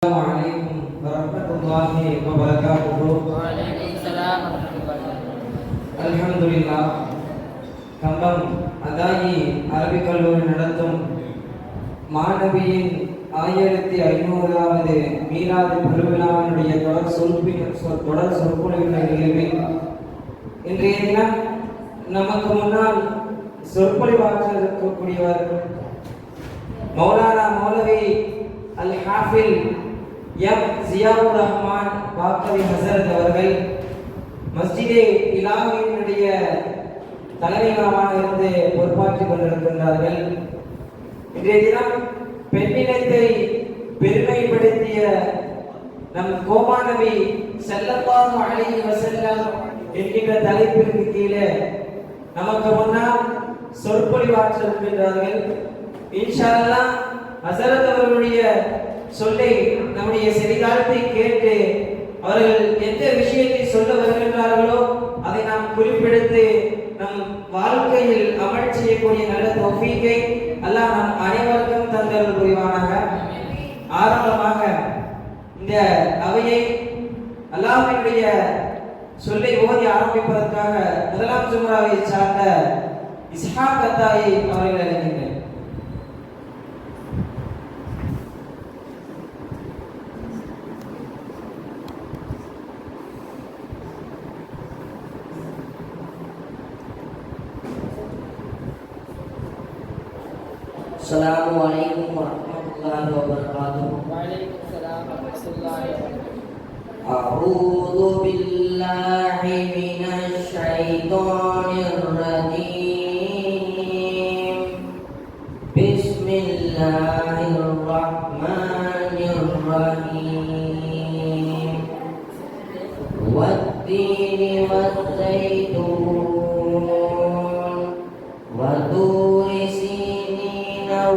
Assalamualaikum warahmatullahi wabarakatuh. Waalaikumsalam warahmatullahi wabarakatuh. Alhamdulillah. கம்பம் அதாயி Arabic கல்லூரி நடத்தும் மாணவியின் 1500வது மீலாது பெருவிழாவினுடைய தொடர் சொற்பொழிவினை நிகழ்வில் இன்றைய தினம் நமக்கு முன்னால் சொற்பொழிவாற்ற இருக்கக்கூடியவர் மௌலானா மௌலவி அல் ஹாஃபில் எம் ஜியாவுர் ரஹ்மான் பாக்கவி ஹசரத் அவர்கள் மஸ்ஜிதே இலாஹியினுடைய தலைமையகமாக இருந்து பொறுப்பாற்றிக் கொண்டிருக்கின்றார்கள். இன்றைய தினம் பெண்ணினத்தை பெருமைப்படுத்திய நம் கோமா நபி ஸல்லல்லாஹு அலைஹி வஸல்லம் என்கின்ற தலைப்பிற்கு கீழே நமக்கு முன்னால் சொற்பொழிவாற்ற இருக்கின்றார்கள். இன்ஷா அல்லாஹ் ஹஸரத் அவர்களுடைய சொல்லை நம்முடைய செவிதாழ்த்தை கேட்டு அவர்கள் எந்த விஷயத்தை சொல்ல வருகின்றார்களோ அதை நாம் குறிப்பெடுத்து நம் வாழ்க்கையில் அமல் செய்யக்கூடிய நல்ல தௌஃபீகை அல்லாஹ் நம் அனைவருக்கும் தந்தருள் புரிவானாக. ஆரம்பமாக இந்த அவையை அல்லாஹ்வினுடைய சொல்லை ஓதி ஆரம்பிப்பதற்காக முதலாம் ஜும்ராவை சார்ந்த இஸ்ஹாக் அத்தாயை அவர்கள் அழைக்கின்றனர். Assalamualaikum warahmatullahi wabarakatuh. Waalaikumsalam warahmatullahi wabarakatuh. A'udzu billahi minasy syaithanir rajim. Bismillahirrahmanirrahim. Wat-tini wat-zaitun wa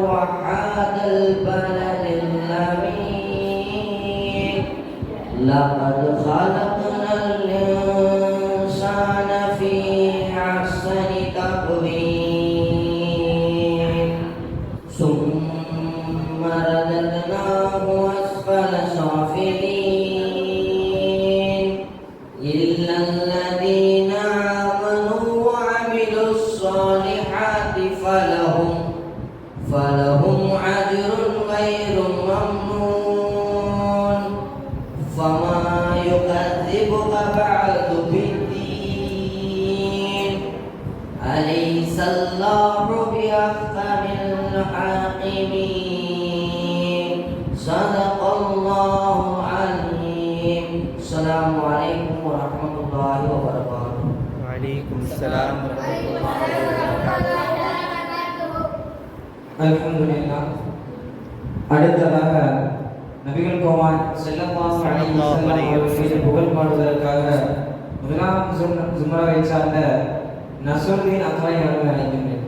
وهذا البلد الأمين لقد خلقنا الإنسان في أحسن تقويم ثم رددناه أسفل سافلين إلا الذين آمنوا وعملوا الصالحات فلهم أجر غير ممنون فما يكذبك بعد بالدين أليس الله بأحكم الحاكمين صدق الله العليم. السلام عليكم ورحمة الله وبركاته. Waalaikumsalam warahmatullahi wabarakatuh. அல்ஹம்துலில்லாஹ். அடுத்ததாக நபிகள் கோமான் ஸல்லல்லாஹு அலைஹி வஸல்லம் புகழ் பாடுவதற்காக முதலாம் ஜும்ராவை சார்ந்த நஸ்ருதீன் அத்தாய் அவர்கள் அழைக்கின்றேன்.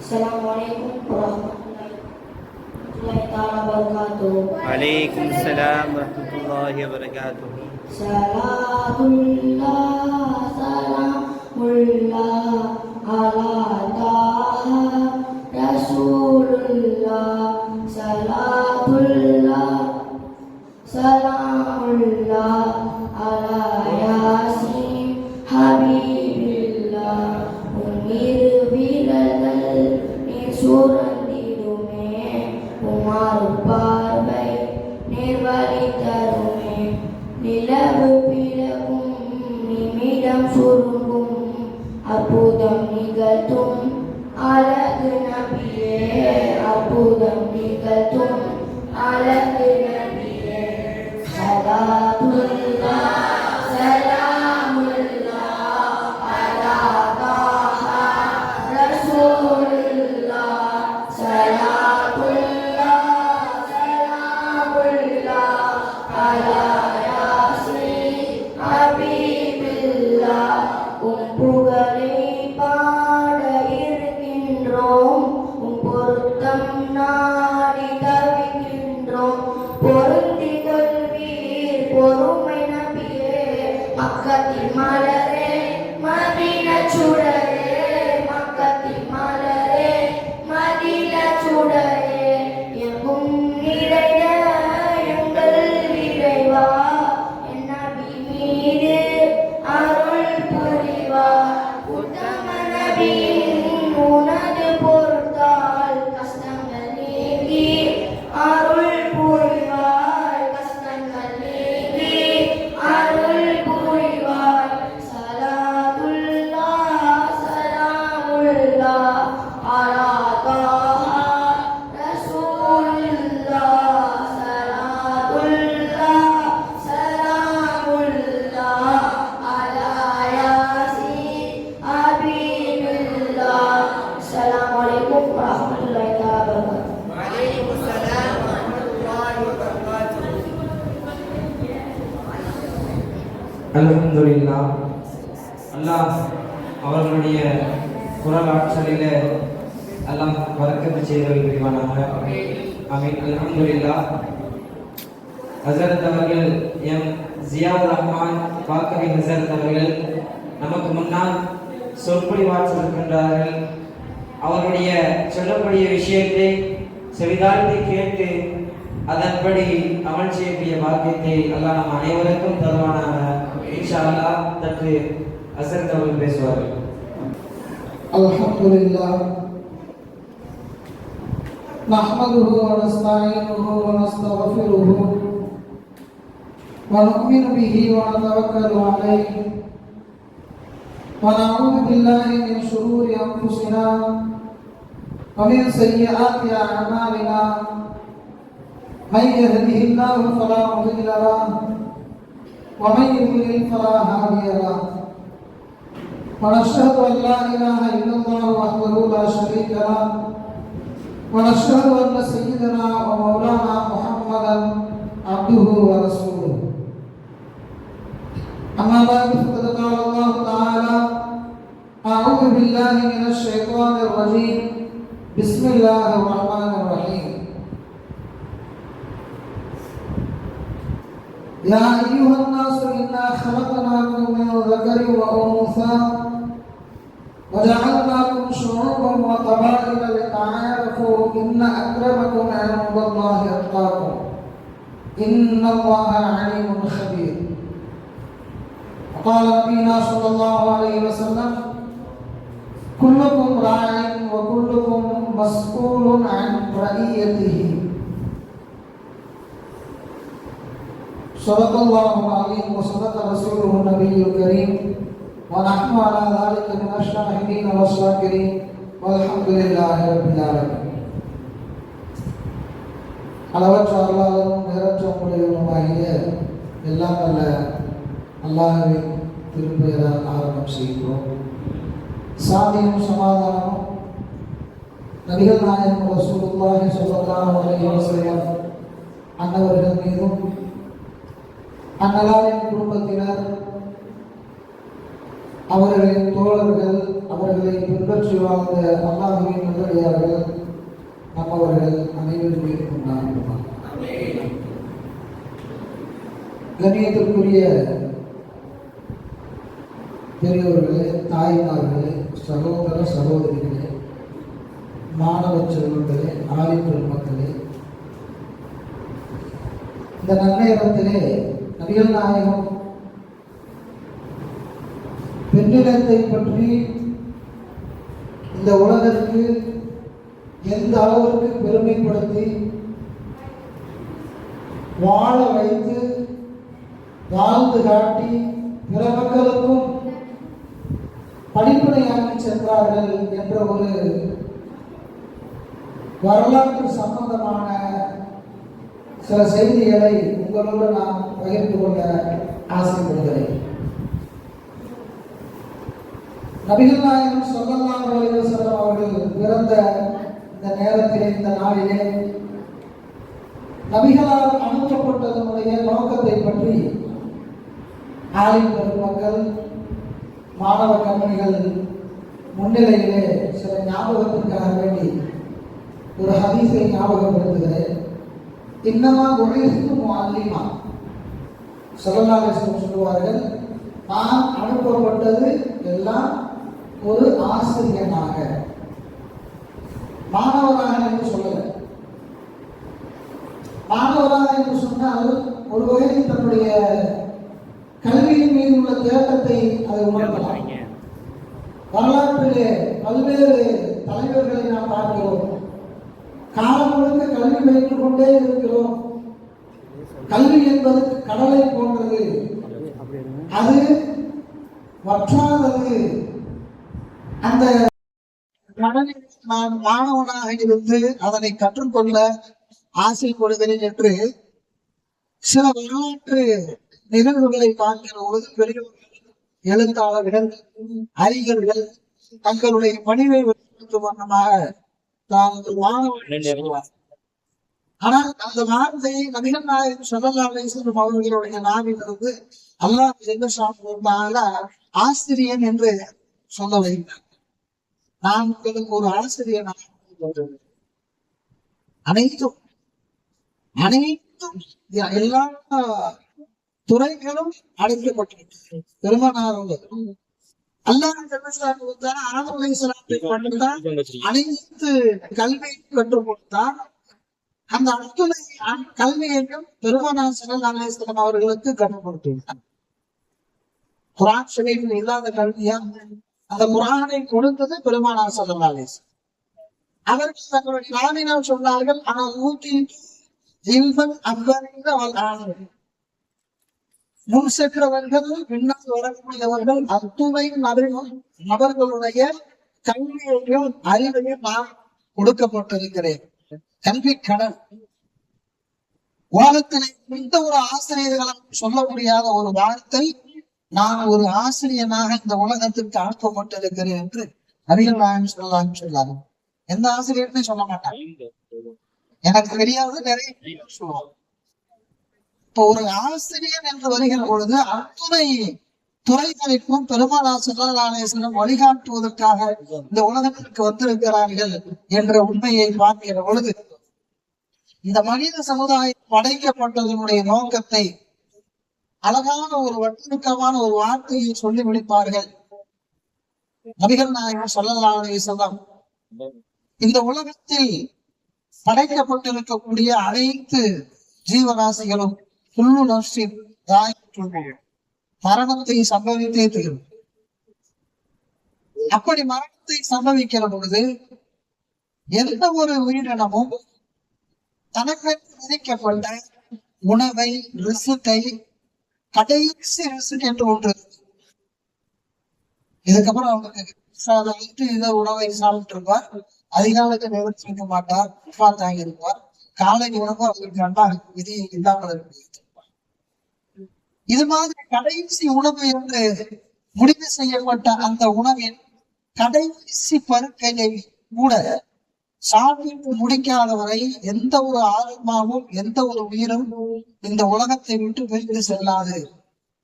Assalamualaikum warahmatullahi wabarakatuh. Waalaikumsalam warahmatullahi wabarakatuh. Salatullah salamullah ala taha Rasulullah salatullah salamullah ala yasin habibillah umir biladal சுரந்திடுமே உமாறு பார்வை நேர்வழி தருமே நிலவு பிளவும் நிமிடம் சுருங்கும் அற்புதம் நிகழ்த்தும் அழகு நபியே அற்புதம் நிகழ்த்தும் அழகு நபியே சலாத்துல்லாஹ் புகழை பாட மலரே மதீனா சுடரே மக்கத்தின் மலரே மதீனா சுடரே எங்கும் நிறைந்த எங்கள் இறைவா என் நபி மீது அருள் புரிவார் உத்தம நபியின் உனது பொருட்டால் கஷ்டங்கள் நீங்கி அருள் புரிவார் கஷ்டங்கள் நீங்கி அருள் புரிவார் சலாத்துல்லாஹ் சலாமுல்லாஹ் அலா தாஹா ரசூலுல்லாஹ் சலாத்துல்லாஹ் சலாமுல்லாஹ் அலா யாசீன் ஹபீபுல்லாஹ். அஸ்ஸலாமு அலைக்கும் வரஹ்மத்துல்லாஹி வபரகாத்துஹு. அல்ஹம்துலில்லாஹ். அல்லாஹ் அவர்களுடைய குரல் ஆற்றலிலே அல்லாஹ் வரக்கத்து செய்தவை புரிவானாக. ஆமீன். அல்ஹம்துலில்லாஹ். ஹஸரத் அவர்கள் எம் ஜியாவுர் ரஹ்மான் பாக்கவி ஹஸரத் அவர்கள் நமக்கு முன்னால் சொற்பொழிவாற்றிருக்கின்றார்கள். அவருடைய சொல்லக்கூடிய விஷயத்தை செவிதாழ்த்தி கேட்டு அதன்படி அமல் செய்யக்கூடிய பாக்கியத்தை அல்லாஹ் நம் அனைவருக்கும் தருவானாக. இன்ஷா அல்லாஹ் தற்று ஹஸரத் அவர்கள் பேசுவார்கள். अल्हम्दुलिल्लाह नहमदुहु व नस्तईनुहु व नस्तगफिरुहु व नु'मिनु बिही व नतवक्कलु अलैहि व नऊज़ु बिल्लाहि मिन शुरूरि अनफुसिना व मिन सय्यिआति अअमालिना मन यहदिहिल्लाहु फला मुضل लहु व मन युضلल फला हादिय लहु ونشهد أن لا إله إلا الله وحده لا شريك له ونشهد أن سيدنا ومولانا محمدا عبده ورسوله أما بعد فقد قال الله تعالى أعوذ بالله من الشيطان الرجيم بسم الله الرحمن الرحيم يا أيها الناس إنا خلقناكم من ذكر وأنثى وجعلناكم شعوبا وقبائل لتعارفوا إن أكرمكم عند الله أتقاكم إن الله عليم خبير. وقال نبينا صلى الله عليه وسلم كلكم راع وكلكم مسؤول عن رعيته. صدق الله العظيم وصدق رسوله النبي الكريم ونحن على ذلك من الشاهدين والشاكرين والحمد لله رب العالمين. அளவற்ற அருளாளரும் நிரற்ற உடையவனுமாகிய எல்லாம் வல்ல அல்லாஹ்வின் திருப்பெயரால் ஆரம்பம் செய்கிறோம். சாந்தியும் சமாதானமும் நபிகள் நாயகம் ரசூலுல்லாஹி ஸல்லல்லாஹு அலைஹி வஸல்லம் அன்னவர்கள் மீதும் அன்னலாரின் குடும்பத்தினர் அவர்களின் தோழர்கள் அவர்களை பின்பற்றி வாழ்ந்த அல்லாஹ்வின் நல்லடியார்கள் நம்மவர்கள் அனைவரும் மேற்கொண்டார்கள். கண்ணியத்திற்குரிய பெரியவர்களே, தாய்மார்களே, சகோதர சகோதரிகளே, மாணவ செல்வங்களே, ஆலிம் பெருமக்களே, இந்த நன்னேரத்திலே நபிகள் நாயகம் பெண்ணிடத்தை பற்றி இந்த உலகிற்கு எந்த அளவிற்கு பெருமைப்படுத்தி வாழ வைத்து வாழ்ந்து காட்டி பிற மக்களுக்கும் படிப்பனையாக்கி சென்றார்கள் என்ற ஒரு வரலாற்று சம்பந்தமான சில செய்திகளை உங்களோடு நான் பகிர்ந்து கொள்ள ஆசைப்படுகிறேன். நபிகள் நாயகம் ஸல்லல்லாஹு அலைஹி வஸல்லம் அவர்கள் பிறந்த இந்த நேரத்திலே, இந்த நாளிலே நபிகளால் அனுப்பப்பட்டதனுடைய நோக்கத்தை பற்றி ஆலிம் பெருமக்கள், மாணவ கண்மணிகள் முன்னிலையிலே சில ஞாபகத்திற்காக வேண்டி ஒரு ஹதீஸை ஞாபகப்படுத்துகிறேன். இன்னமா குறைத்து முஅல்லிமா ஸல்லல்லாஹு அலைஹி வஸல்லம் சொல்லுவார்கள், நான் அனுப்பப்பட்டது எல்லாம் ஒரு ஆசிரியனாக, மாணவராக என்று சொல்லல. மாணவராக என்று சொன்னால் ஒரு வகையில் தன்னுடைய கல்வியின் மீது உள்ள தேட்டத்தை அதை உணர்த்தலாம். வரலாற்றிலே பல்வேறு தலைவர்களை நாம் பார்க்கிறோம். காலம் முழுக்க கல்வி பயிற்றுக் கொண்டே இருக்கிறோம். கல்வி என்பது கடலை போன்றது, அது வற்றாதது. அந்த கடலில் நான் மாணவனாக இருந்து அதனை கற்றுக்கொள்ள ஆசைப்படுகிறேன் என்று சில வரலாற்று நிகழ்வுகளை பார்க்கிற பொழுது பெரியவர்கள், எழுத்தாளர்கள், அறிஞர்கள் தங்களுடைய பணிவை வெளிப்படுத்தும் வண்ணமாக தான் ஒரு மாணவன் சொல்வார். ஆனால் அந்த வார்த்தையை நபிகள் நாயகம் ஸல்லல்லாஹு அலைஹி வஸல்லம் அவர்களுடைய நாவிலிருந்து அல்லாஹ் ஜல்ல ஆசிரியன் என்று சொல்ல வைத்தார். நான் உங்களுக்கு ஒரு ஆசிரியனாக அனைத்தும் அனைத்தும் எல்லா துறைகளும் அழைக்கப்பட்டிருக்கிறது. பெருமானார் அல்லாஹ் ஆதம் அலைஹிஸ்ஸலாத்தை மட்டும்தான் அனைத்து கல்வியும் கற்றுக் கொடுத்தார். அந்த அத்துணை கல்வியையும் பெருமானார் ஸல்லல்லாஹு அலைஹி வஸல்லம் அவர்களுக்கு கற்றுக் கொடுத்துள்ளார். குர்ஆன் ஷரீஃபில் இல்லாத கல்வியா? அந்த குர்ஆனை கொடுத்தது பெருமானார் ஸல்லல்லாஹு அலைஹி வஸல்லம். அவர்கள் தங்களுடைய நாவினால் சொன்னார்கள், ஆனால் முன் சென்றவர்கள், பின்னால் வரக்கூடியவர்கள் அத்துணை நபர்களுடைய கல்வியையும் அறிவையும் நான் கொடுக்கப்பட்டிருக்கிறேன். கல்வி கடன் உலகத்திலே எந்த ஒரு ஆசிரியர்களும் சொல்ல முடியாத ஒரு வார்த்தை, நான் ஒரு ஆசிரியனாக இந்த உலகத்திற்கு அனுப்பப்பட்டிருக்கிறேன் என்று நபிகள் நாயகம் ஸல்லல்லாஹு அலைஹி வஸல்லம் சொன்னாங்க. எந்த ஆசிரியர்னே சொல்ல மாட்டாங்க. எனக்கு தெரியாது, நிறைய சொல்லுவோம். இப்போ ஒரு ஆசிரியர் என்று வருகிற பொழுது அத்துணை துறைகளுக்கும் பெருமானார் ஸல்லல்லாஹு அலைஹி வஸல்லம் வழிகாட்டுவதற்காக இந்த உலகத்திற்கு வந்திருக்கிறார்கள் என்ற உண்மையை பார்க்கிற பொழுது, இந்த மனித சமுதாயம் படைக்கப்பட்டதனுடைய நோக்கத்தை அழகான ஒரு வட்டமான ஒரு வார்த்தையை சொல்லி முடிப்பார்கள். நபிகள் நாயகம் ஸல்லல்லாஹு அலைஹி வஸல்லம் இந்த உலகத்தில் படைக்கப்பட்டிருக்கக்கூடிய அனைத்து ஜீவராசிகளும் குல்லு நஃப்ஸின் தாயிகத்துல் மௌத், மரணத்தை சம்பவித்தே தீரும். அப்படி மரணத்தை சம்பவிக்கிற பொழுது எந்த ஒரு உயிரினமும் தனக்கு விதிக்கப்பட்ட உணவை, ரிசுக்கை, கடைசி ரிசுக் என்று ஒன்று, இதுக்கப்புறம் அவங்களுக்கு இதை உணவை சாப்பிட்டு இருப்பார், அதிகாலத்தை நிவர்த்தி செய்ய மாட்டார், தாங்கி இருப்பார், காலை உணவு அவருக்கு நல்லா விதி இல்லாமல் இருப்பார். இது மாதிரி கடைசி உணவு என்று முடிவு செய்யப்பட்ட அந்த உணவின் கடைசி பருக்கையை கூட சாப்பிட்டு முடிக்காதவரை எந்த ஒரு ஆத்மாவும் எந்த ஒரு உயிரும் இந்த உலகத்தை விட்டு பிரிந்து செல்லாது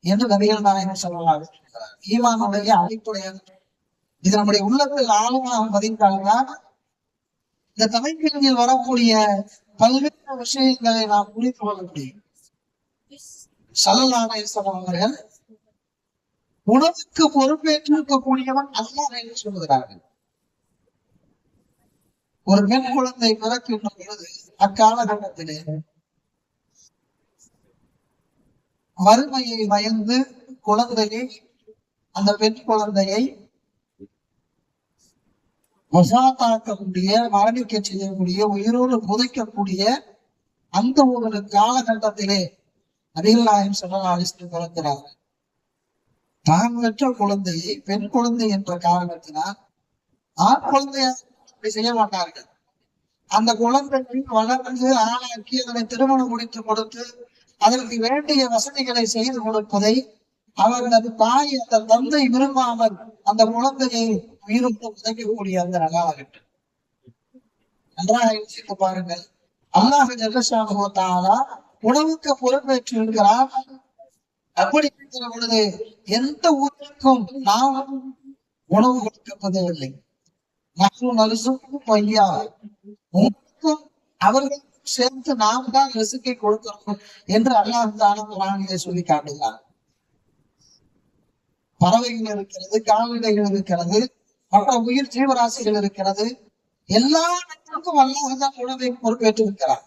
என்று நபிகள் நாயகம் ஸல்லல்லாஹு அலைஹி வஸல்லம் ஈமானுடைய அடிப்படையாக இது நம்முடைய உள்ளத்தில் ஆழமாக பதிந்தால்தான் இந்த தலைப்பில் வரக்கூடிய பல்வேறு விஷயங்களை நாம் புரிந்து கொள்ள முடியும். ஸல்லல்லாஹு அலைஹி வஸல்லம் அவர்கள் உணவுக்கு பொறுப்பேற்றிருக்கக்கூடியவன் அல்லாஹ் என்று சொல்லுகிறார்கள். ஒரு பெண் குழந்தை பிறக்கின்ற பொழுது அக்காலகட்டத்திலே வறுமையை பயந்து குழந்தையை, அந்த பெண் குழந்தையை மசாத்தாக்கக்கூடிய, மரணிக்க செய்யக்கூடிய, உயிரோடு புதைக்கக்கூடிய அந்த ஒரு காலகட்டத்திலே நபிகள் நாயகம் ஸல்லல்லாஹு அலைஹி வஸல்லம் பிறக்கிறார்கள். தான் பெற்ற குழந்தையை பெண் குழந்தை என்ற காரணத்தினால் ஆண் குழந்தைய செய்ய மாட்டார்கள். அந்த குழந்தையை வளர்ந்து ஆளாக்கி அதனை திருமணம் முடித்து கொடுத்து அதற்கு வேண்டிய வசதிகளை செய்து கொடுப்பதை அவர்களது தாய், அந்த தந்தை விரும்பாமல் அந்த குழந்தையை உயிருக்கு உதைக்கக்கூடிய அந்த காலகட்டம். நன்றாக யோசித்து பாருங்கள். அல்லாஹ் ஜல்லஷானஹு வ தஆலா உணவுக்கு பொறுப்பேற்று இருக்கிறார். அப்படி இருக்கிற பொழுது எந்த ஊருக்கும் நாம் உணவு கொடுக்கப்படவில்லை. பையா உங்களுக்கும் அவர்களுக்கும் சேர்த்து நாம் தான் ரிசுக்கை கொடுக்கிறோம் என்று அல்லாஹ் தஆலா குர்ஆனிலே சொல்லி காட்டுகிறார். பறவைகள் இருக்கிறது, கால்நடைகள் இருக்கிறது, மற்ற உயிர் ஜீவராசிகள் இருக்கிறது. எல்லாவற்றுக்கும் அல்லாஹ்தான் உணவை பொறுப்பேற்றிருக்கிறார்.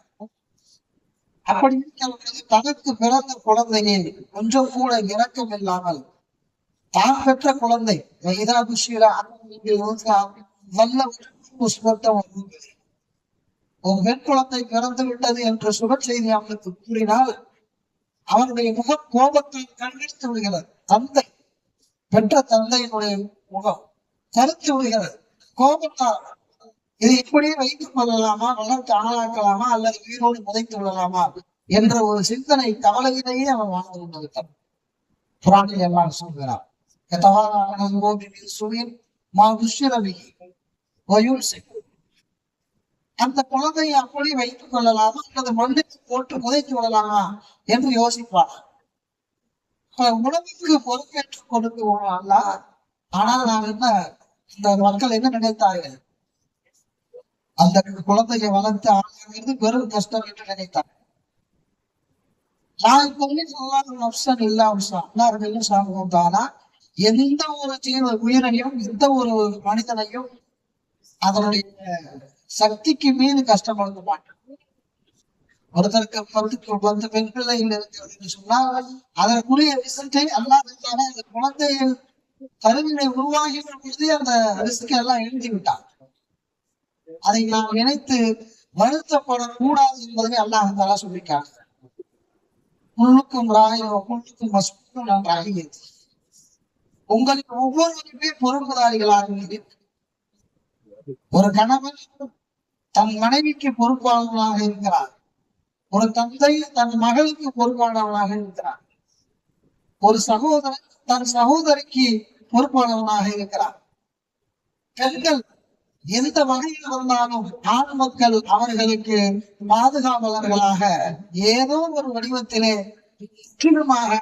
அப்படி இருக்கிறது தனக்கு பிறந்த குழந்தையை கொஞ்சம் கூட இரக்கம் இல்லாமல் தான் பெற்ற குழந்தை ஒரு பெண் குழந்தை பிறந்து விட்டது என்ற சுப செய்தி அவனுக்கு கூறினால் அவனுடைய முக கோபத்தில் கண்டித்து விடுகிறது. தந்தை பெற்ற தந்தையினுடைய முகம் கருத்து விடுகிறது கோபத்தால். இதை இப்படியே வைத்துக் கொள்ளலாமா, வளர்த்து ஆளாக்கலாமா, அல்லது உயிரோடு புதைத்து விடலாமா என்ற ஒரு சிந்தனை கவலையிலேயே அவன் வாழ்ந்து கொண்டிருக்கிறான். புராணில் எல்லாம் சொல்கிறார் அந்த குழந்தையை அப்படி வைத்துக் கொள்ளலாமா அல்லது மண்ணுக்கு போட்டு புதைத்து விடலாமா என்று யோசிப்பார். உணவுக்கு பொறுப்பேற்றுக் கொடுத்து அல்ல. ஆனால் நான் என்ன, இந்த மக்கள் என்ன நினைத்தார்கள், அந்த குழந்தையை வளர்த்து ஆளாகிறது வெறும் கஷ்டம் என்று நினைத்தார். நான் எந்த ஒரு உயிரையும் எந்த ஒரு மனிதனையும் அதனுடைய சக்திக்கு மீது கஷ்டப்படுத்த மாட்டேன். ஒருத்தருக்கு 10 பெண் பிள்ளைகள் இருக்கிறது சொன்னால் அதற்குரிய ரிசல்ட்டை அல்லாஹ் அந்த குழந்தையை கருவினை உருவாகின்ற பொழுது அந்த ரிஸ்க் எல்லாம் எழுதி விட்டார். அதை நாம் நினைத்து வருத்தப்படக்கூடாது என்பதை அல்லாஹ் தஆலா சொல்லிட்டாங்க. உங்களுக்கு ஒவ்வொருவருமே பொறுப்புதாரிகளாக ஒரு கணவன் தன் மனைவிக்கு பொறுப்பாளர்களாக இருக்கிறார். ஒரு தந்தை தன் மகளுக்கு பொறுப்பாளர்களாக இருக்கிறார். ஒரு சகோதரன் தன் சகோதரிக்கு பொறுப்பாளர்களாக இருக்கிறார். பெண்கள் எந்த வகையில் இருந்தாலும் ஆண் மக்கள் அவர்களுக்கு பாதுகாவலர்களாக ஏதோ ஒரு வடிவத்திலே முற்றிலுமாக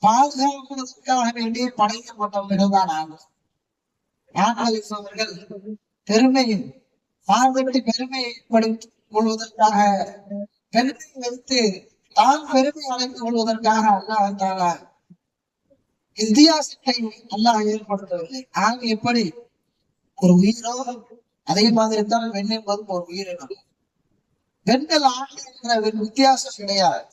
பாதுகாப்பதற்காக வேண்டி படைக்கப்பட்டவர்கள் தான் ஆண்கள். அவர்கள் பெருமையை பார்வையிட்டு பெருமையை ஏற்படுத்திக் கொள்வதற்காக பெருமை வைத்து தான் பெருமை அடைந்து கொள்வதற்காக அல்லாஹ் வித்தியாசத்தை அல்லாஹ் ஏற்படுத்தவில்லை. ஆக எப்படி ஒரு உயிரோ அதே மாதிரி தான் பெண் என்பதும் ஒரு உயிரினம். பெண்கள் ஆண்கள் என்ற வித்தியாசம் கிடையாது.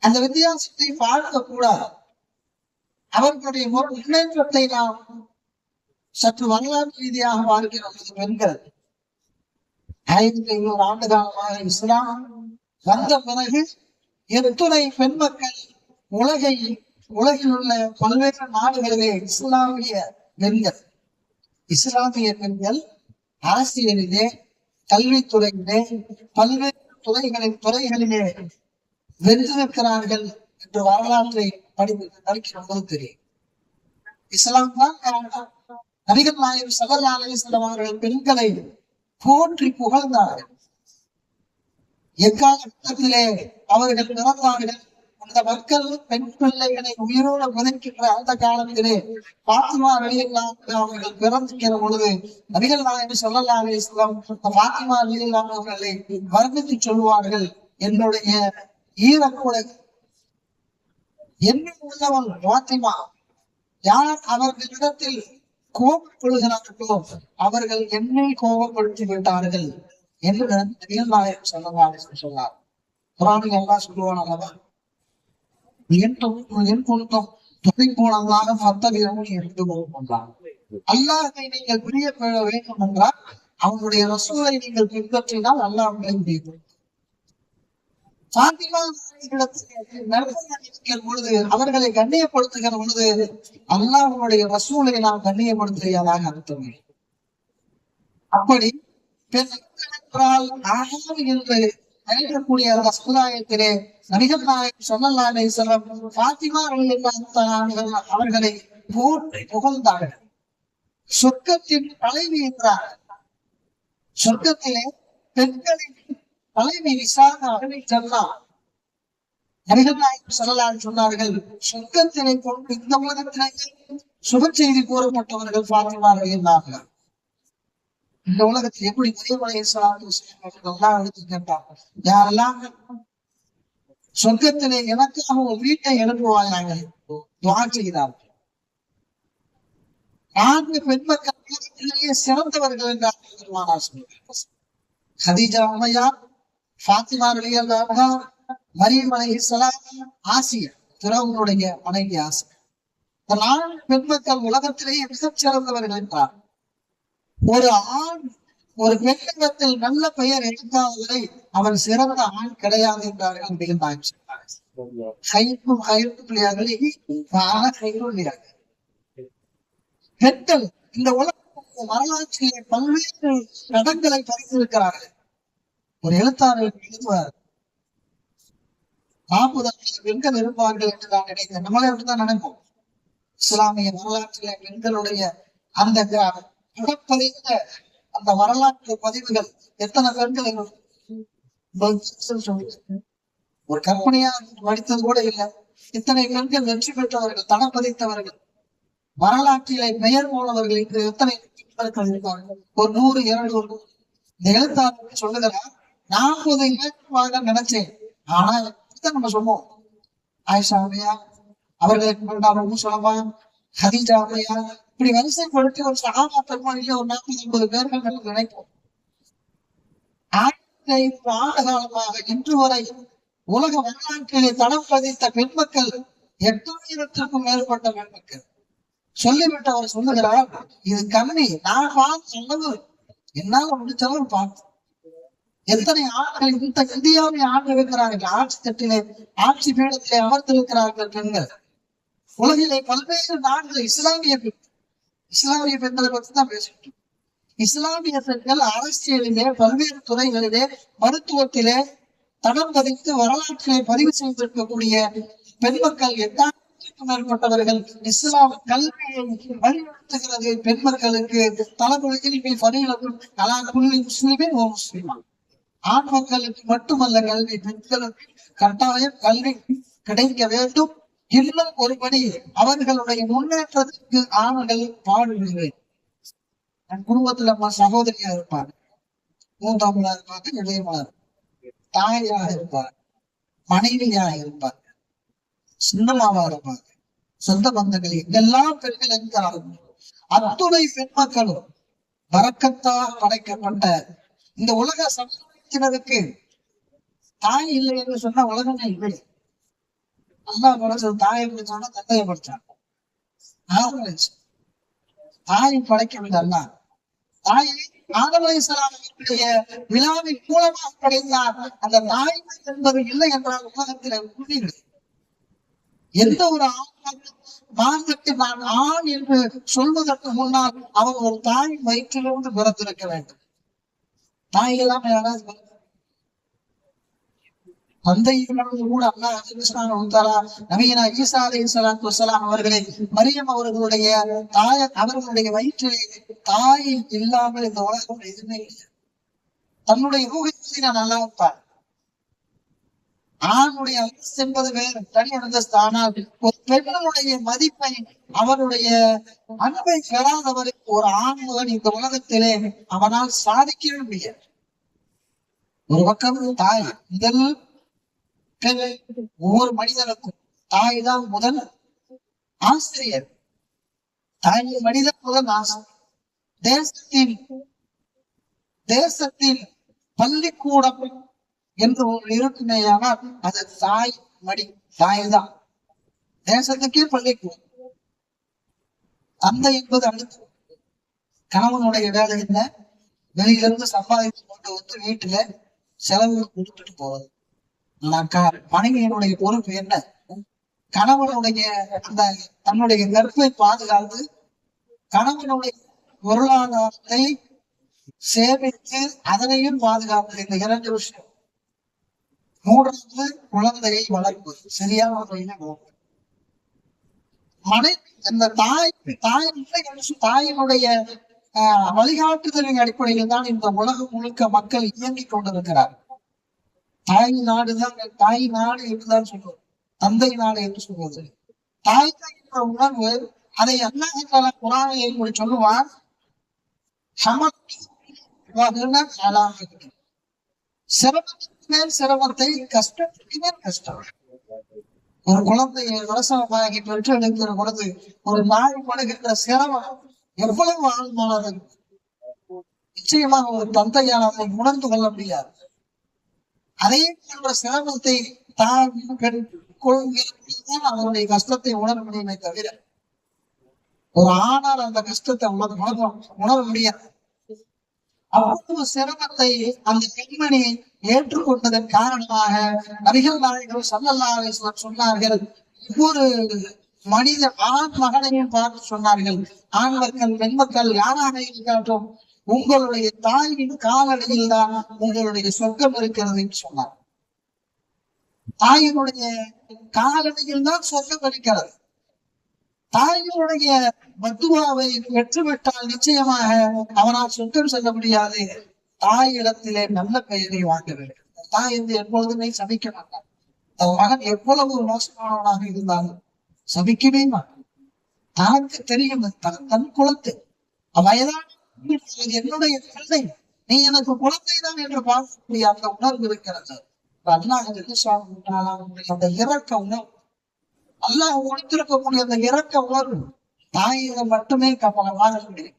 அந்த வித்தியாசத்தை பார்க்க கூடாது. அவர்களுடைய முன்னேற்றத்தை நாம் சற்று வரலாற்று ரீதியாக பார்க்கிறோம். பெண்கள் 500 ஆண்டு காலமாக இஸ்லாம் வந்த பிறகு எத்துணை பெண் மக்கள் உலகில் உள்ள பல்வேறு நாடுகளிலே இஸ்லாமிய பெண்கள் அரசியலிலே, கல்வித்துறையிலே, பல்வேறு துறைகளிலே வென்றிருக்கிறார்கள் என்று வரலாற்றை படிக்கும்போது தெரியும். இஸ்லாம் தான் நபிகள் நாயகம் ஸல்லல்லாஹு அலைஹி வஸல்லம் அவர்கள் பெண்களை போற்றி புகழ்ந்தார்கள். எக்காலத்திலே அவர்கள் பிறந்தார்கள். அந்த மக்கள் பெண் பிள்ளைகளை உயிரோடு புதைக்கின்ற அந்த காலத்திலே பாத்திமா ரலியல்லாஹு அவர்கள் பிறந்திருக்கிற பொழுது நபிகள் நாயகம் ஸல்லல்லாஹு அலைஹி வஸல்லம் பாத்திமா ரலியல்லாஹு அவர்களை வர்ணித்து சொல்வார்கள், என்னுடைய ஈரக்குடை என்ன உள்ளவள் பாத்திமா. யார் அவர்களிடத்தில் கோபப்படுகிறார்களோ அவர்கள் என்னை கோபப்படுத்தி விட்டார்கள் என்று நபிகள் நாயகம் ஸல்லல்லாஹு அலைஹி வஸல்லம் சொன்னார். குர்ஆனில் அல்லாஹ் சொல்வான் அல்லவா, என் பொருத்தம் துணை போனதாக மத்தவியமும் இருந்து போகிறார். அல்லாஹை நீங்கள் பிரிய பெற வேண்டும் என்றால் அவனுடைய ரசூலை நீங்கள் பின்பற்றினால் அல்லாஹ் முடியும். பொழுது அவர்களை கண்ணியப்படுத்துகிற பொழுது அல்லாஹ்வுடைய ரசூலை நாம் கண்ணியப்படுத்துவதாக அர்த்தம். அப்படி பெண் என்றால் ஆகாது என்று அழைக்கக்கூடிய அந்த சமுதாயத்திலே நபிகள் நாயகம் ஸல்லல்லாஹு அலைஹி வஸல்லம் பாத்திமா ரலியல்லாஹு அவர்களை போற்றி புகழ்ந்தார்கள். சொர்க்கத்தின் தலைவி என்றார். சொர்க்கத்திலே பெண்களின் தலைவி நபிகள் நாயகம் ஸல்லல்லாஹு அலைஹி சொன்னார்கள், சொர்க்கத்திலே கொண்டு இந்த உலகத்திலேயே சுப செய்தி கூறப்பட்டவர்கள் பாத்திமா ரலியல்லாஹு. இந்த உலகத்தில் எப்படி மரியம் அலைஹிஸ்ஸலாத்து வஸலாம் எடுத்து கேட்டாங்க, யாரெல்லாம் சொர்க்கத்திலே எனக்காக ஒரு வீட்டை எழுப்புவாங்க துஆ செய்கிறார்கள். 4 பெண்மக்களிலேயே சிறந்தவர்கள் என்றார் பெருமானார் ஸல்லல்லாஹு. கதீஜா அம்மையார், ஃபாத்திமா ரலியல்லாஹு அன்ஹா, மரியம் அலைஹிஸ்ஸலாம், ஆசியா பிறவங்களுடைய மனைவி ஆசியா. இந்த 4 பெண்மக்கள் உலகத்திலேயே மிகச் சிறந்தவர்கள் என்றார். ஒரு ஆண் ஒரு பெண்ணிடத்தில் நல்ல பெயர் எடுக்காதவரை அவன் சிறந்த ஆண் கிடையாது என்றார்கள். பெண்கள் இந்த உலக வரலாற்றிலே பல்வேறு இடங்களை பறித்திருக்கிறார்கள். ஒரு எழுத்தாளர் எழுதுவார், 40,000 பெண்கள் இருப்பார்கள் என்று நான் நினைக்கிறேன். நம்மளே அப்படித்தான் நினைப்போம். இஸ்லாமிய வரலாற்றிலே பெண்களுடைய அந்த இடப்பதிந்த அந்த வரலாற்று பதிவுகள் எத்தனை பெண்கள் ஒரு கற்பனையா படித்தது கூட இல்லை. இத்தனை பெண்கள் வெற்றி பெற்றவர்கள், தடம் பதித்தவர்கள், வரலாற்றிலே பெயர் போனவர்கள் இன்று எத்தனை பெண்கள் இருப்பார்கள்? ஒரு 100, 200. இந்த எழுத்தாளர் சொல்லுகிறார், 40 இலக்கமாக நினைச்சேன். ஆனா நம்ம சொல்லுவோம், ஆயிஷா அம்மையா, அவர்களுக்கு சொல்லலாம், ஹதீஜா அம்மையா, இப்படி வரிசைப்படுத்தி ஒரு சஹாபா பெருமானிலே ஒரு 40-50 பேர்கள் நினைப்போம். 1500 ஆண்டு காலமாக இன்று வரை உலக வரலாற்றிலே தடம் பதித்த பெண்மக்கள் 8000க்கும் மேற்பட்ட பெண்மக்கள். சொல்லிவிட்டு அவர் சொல்லுகிறார், இது கம்மி, நான் பார்த்த அளவு, என்னால முடிச்சளவு பார்த்து. எத்தனை ஆண்கள் இந்த இந்தியாவை ஆண்டு இருக்கிறார்கள், ஆட்சி தட்டிலே ஆட்சி பீடத்திலே அமர்ந்திருக்கிறார்கள் பெண்கள். உலகிலே பல்வேறு நாடுகள் இஸ்லாமிய பெண்களை பற்றி தான் பேசிட்டு. இஸ்லாமிய பெண்கள் அரசியலிலே, பல்வேறு துறைகளிலே, மருத்துவத்திலே தடம் பதித்து வரலாற்றிலே பதிவு செய்திருக்கக்கூடிய பெண்மக்கள் 8000க்கும் மேற்பட்டவர்கள். இஸ்லாம் கல்வியை வலியுறுத்துகிறது பெண்மக்களுக்கு. தலைமுறையில் பணியிலும் அலா குல்லி முஸ்லிமே ஓ முஸ்லிமா. ஆண் மக்களுக்கு மட்டுமல்ல கல்வி, பெண்களுக்கு கட்டாயம் கல்வி கிடைக்க வேண்டும். இன்னும் ஒருபடி அவர்களுடைய முன்னேற்றத்திற்கு ஆண்கள் பாடுகிறேன். என் குடும்பத்துல அம்மா சகோதரியா இருப்பாங்க, மூத்தாமலா இருப்பாங்க, இளையமலா இருப்பாங்க, தாயாக இருப்பாங்க, மனைவியாக இருப்பாங்க, சின்னமாவா இருப்பாங்க, சொந்த பந்தங்கள் எங்கெல்லாம் பெண்கள் இருக்கிறார்கள். அத்துணை பெண்மக்களும் வரக்கத்தாக படைக்கப்பட்ட இந்த உலக சமூகத்தினருக்கு தாய் இல்லை என்று சொன்னா உலகமே இல்லை. அல்லா படைச்சது தாயை படைச்சானா தந்தையை படைச்சான். தாயை படைக்கவில்லை அல்ல. தாயை ஆதம் அலைஹிஸ்ஸலாம் அவர்களுடைய விழாவின் மூலமாக படைத்தார். அந்த தாய் என்பது இல்லை என்றால் உலகத்தில் உறுதிகள். எந்த ஒரு ஆண்மக்கு நான் ஆண் என்று சொல்வதற்கு முன்னால் அவன் ஒரு தாய் வயிற்றிலிருந்து பிறந்திருக்க வேண்டும். தாய் எல்லாம் யாராவது தந்தை கூட அல்லாஹ் நபியனா ஈசா அலைஹிஸ்ஸலாத்து வஸ்ஸலாம் அவர்களை மரியம் அவர்களுடைய அவர்களுடைய வயிற்றிலே தாய் இல்லாமல் இந்த உலகம் எதுவுமே இல்லை. தன்னுடைய ஊகத்தை நான் நல்லா இருப்பார். ஆணுடைய அந்தஸ்து என்பது வேறு, தனி அந்தஸ்து. ஆனால் ஒரு பெண்ணுடைய மதிப்பை, அவருடைய அன்பை பெறாதவருக்கு ஒரு ஆண்மகன் இந்த உலகத்திலே அவனால் சாதிக்கவே முடியாது. ஒரு பக்கம் தாய் முதல், ஒவ்வொரு மனிதனுக்கும் தாய் தான் முதல் ஆசிரியர். தாய் மனிதன் முதல் ஆசிரியர். தேசத்தில் பள்ளிக்கூடம் என்று ஒரு இருக்குமேயானால் அது தாய் மடி, தாய் தான் தேசத்துக்கே பள்ளிக்கூடம். தந்தை என்பது அடுத்து கணவனுடைய வேலை என்ன, வெளியிலிருந்து சம்பாதித்து கொண்டு வந்து வீட்டுல செலவு கொடுத்துட்டு போறது. மனைவியினுடைய பொறுப்பு என்ன, கணவனுடைய அந்த தன்னுடைய கற்பை பாதுகாத்து கணவனுடைய பொருளாதாரத்தை சேமித்து அதனையும் பாதுகாப்பது. இந்த 2 விஷயம். 3வது குழந்தையை வளர்ப்பது, சரியான முறையில இந்த தாயினுடைய வழிகாட்டுதலின் அடிப்படையில் தான் இந்த உலகம் முழுக்க மக்கள் இயங்கிக் கொண்டிருக்கிறார். தாய் நாடுதான், தாய் நாடு என்றுதான் சொல்வது, தந்தை நாடு என்று சொல்வது. தாய் என்ற உணர்வு, அதை அல்லாஹ் குர்ஆனில் சொல்லுவான், சிரமத்துக்கு மேல் சிரமத்தை, கஷ்டத்துக்கு மேல் கஷ்டம். ஒரு குழந்தையை பிரசவமாகி பெற்றெடுக்கிற பொழுது ஒரு தாய் படுகின்ற சிரமம் எவ்வளவு ஆழ்மானது நிச்சயமாக ஒரு தந்தையால் அதை உணர்ந்து கொள்ள முடியாது. அதே போன்ற சிரமத்தை தான் அவருடைய கஷ்டத்தை உணர முடியுமே தவிர ஒரு ஆணால் அந்த கஷ்டத்தை உணர முடியாது. அவ்வளவு சிரமத்தை அந்த பெண்மணி ஏற்றுக்கொண்டதன் காரணமாக நபிகள் நாயகம் ஸல்லல்லாஹு அலைஹி வஸல்லம் சொன்னார்கள், ஒவ்வொரு மனித ஆண் மகனையும் பார்த்து சொன்னார்கள், ஆண் மக்கள் பெண் மக்கள் யாராக இருக்கட்டும் உங்களுடைய தாயின் காலடியில் தான் உங்களுடைய சொர்க்கம் இருக்கிறது என்று சொன்னார். தாயினுடைய காலடியில் தான் சொர்க்கம் இருக்கிறது. தாயினுடைய பத்துவாவை பெற்றுவிட்டால் நிச்சயமாக அவனால் சொர்க்கம் செல்ல முடியாது. தாயிடத்திலே நல்ல பெயரை வாங்க வேண்டும். தாய் என்று எப்பொழுதுமே சபிக்க மாட்டார். தன் மகன் எவ்வளவு மோசமானவனாக இருந்தாலும் சபிக்கவே மாட்டார். தனக்கு தெரியும் தன் குலத்தை வயதான என்னுடைய பிள்ளை, நீ எனக்கு குழந்தை தான் என்று பார்க்கக்கூடிய அந்த உணர்வு இருக்கிறது. அல்லாஹ் அந்த இறக்க உணர்வு, அல்லாஹ் கொடுத்திருக்கக்கூடிய அந்த இறக்க உணர்வு தாயிடம் மட்டுமே வாழ முடியும்.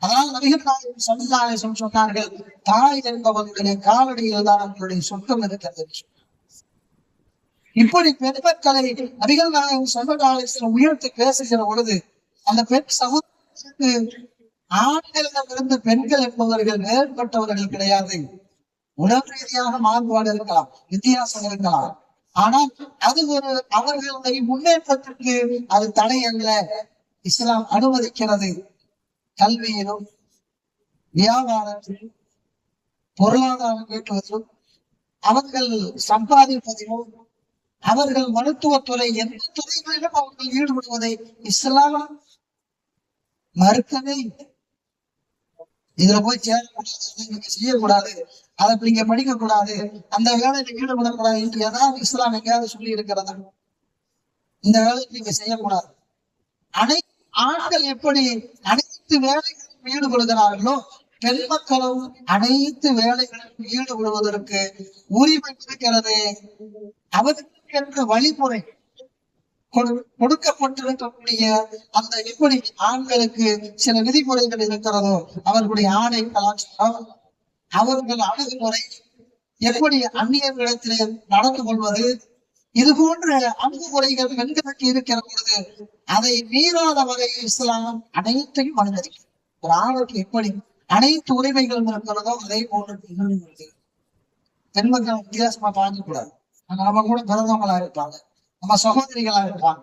அதனால் நபிகள் நாயகம் ஸல்லல்லாஹு அலைஹி வஸல்லம் சொன்னார்கள், தாய் என்பவர்களுடைய காலடியில் தான் அவர்களுடைய சொர்க்கம் இருக்கிறது. இப்படி பெண் மக்களை நபிகள் நாயகம் ஸல்லல்லாஹு அலைஹி வஸல்லம் உயர்த்தி பேசுகிற பொழுது அந்த பெண் சகோதரர்களுக்கு ஆண்களிடமிருந்து பெண்கள் என்பவர்கள் வேறுபட்டவர்கள் கிடையாது. உடல் ரீதியாக மாறுபாடு இருக்கலாம், வித்தியாசம் இருக்கலாம். ஆனால் அது ஒரு அவர்களுடைய முன்னேற்றத்திற்கு அது தடை அல்ல. இஸ்லாம் அனுமதிக்கிறது. கல்வியிலும் வியாபாரத்திலும் பொருளாதாரம் ஈட்டுவதிலும் அவர்கள் சம்பாதிப்பதிலும் அவர்கள் மருத்துவத்துறை எந்த துறைகளிலும் அவர்கள் ஈடுபடுவதை இஸ்லாம் மறுக்கவே இல்லை. இதுல போய் சேரக்கூடாது, செய்யக்கூடாது, அதை நீங்க படிக்க கூடாது, அந்த வேலையில ஈடுபடக்கூடாது என்று ஏதாவது இஸ்லாம் எங்கேயாவது சொல்லி இருக்கிறதா? இந்த வேலையை நீங்க செய்யக்கூடாது. அனைத்து ஆண்கள் எப்படி அனைத்து வேலைகளிலும் ஈடுபடுகிறார்களோ பெண் மக்களும் அனைத்து வேலைகளிலும் ஈடுபடுவதற்கு உரிமை இருக்கிறது. அவருக்கு வழிமுறை கொடுக்கப்பட்டிருக்கக்கூடிய அந்த எப்படி ஆண்களுக்கு சில விதிமுறைகள் இருக்கிறதோ அவர்களுடைய ஆடை கலாச்சாரம், அவர்கள் அணுகுமுறை, எப்படி அந்நியர்களிடத்திலே நடந்து கொள்வது, இது போன்ற அணுகுமுறைகள் பெண்களுக்கு இருக்கிற பொழுது அதை மீறாத வகையில் இஸ்லாம் அனைத்தையும் அனுமதிக்கும். ஒரு ஆணுக்கு எப்படி அனைத்து உரிமைகளும் இருக்கிறதோ அதே போன்று பெண் மக்கள் வித்தியாசமா பார்க்க கூடாது. நம்ம கூட பிறந்தவங்களா இருப்பாங்க, நம்ம சகோதரிகளா இருப்பாங்க,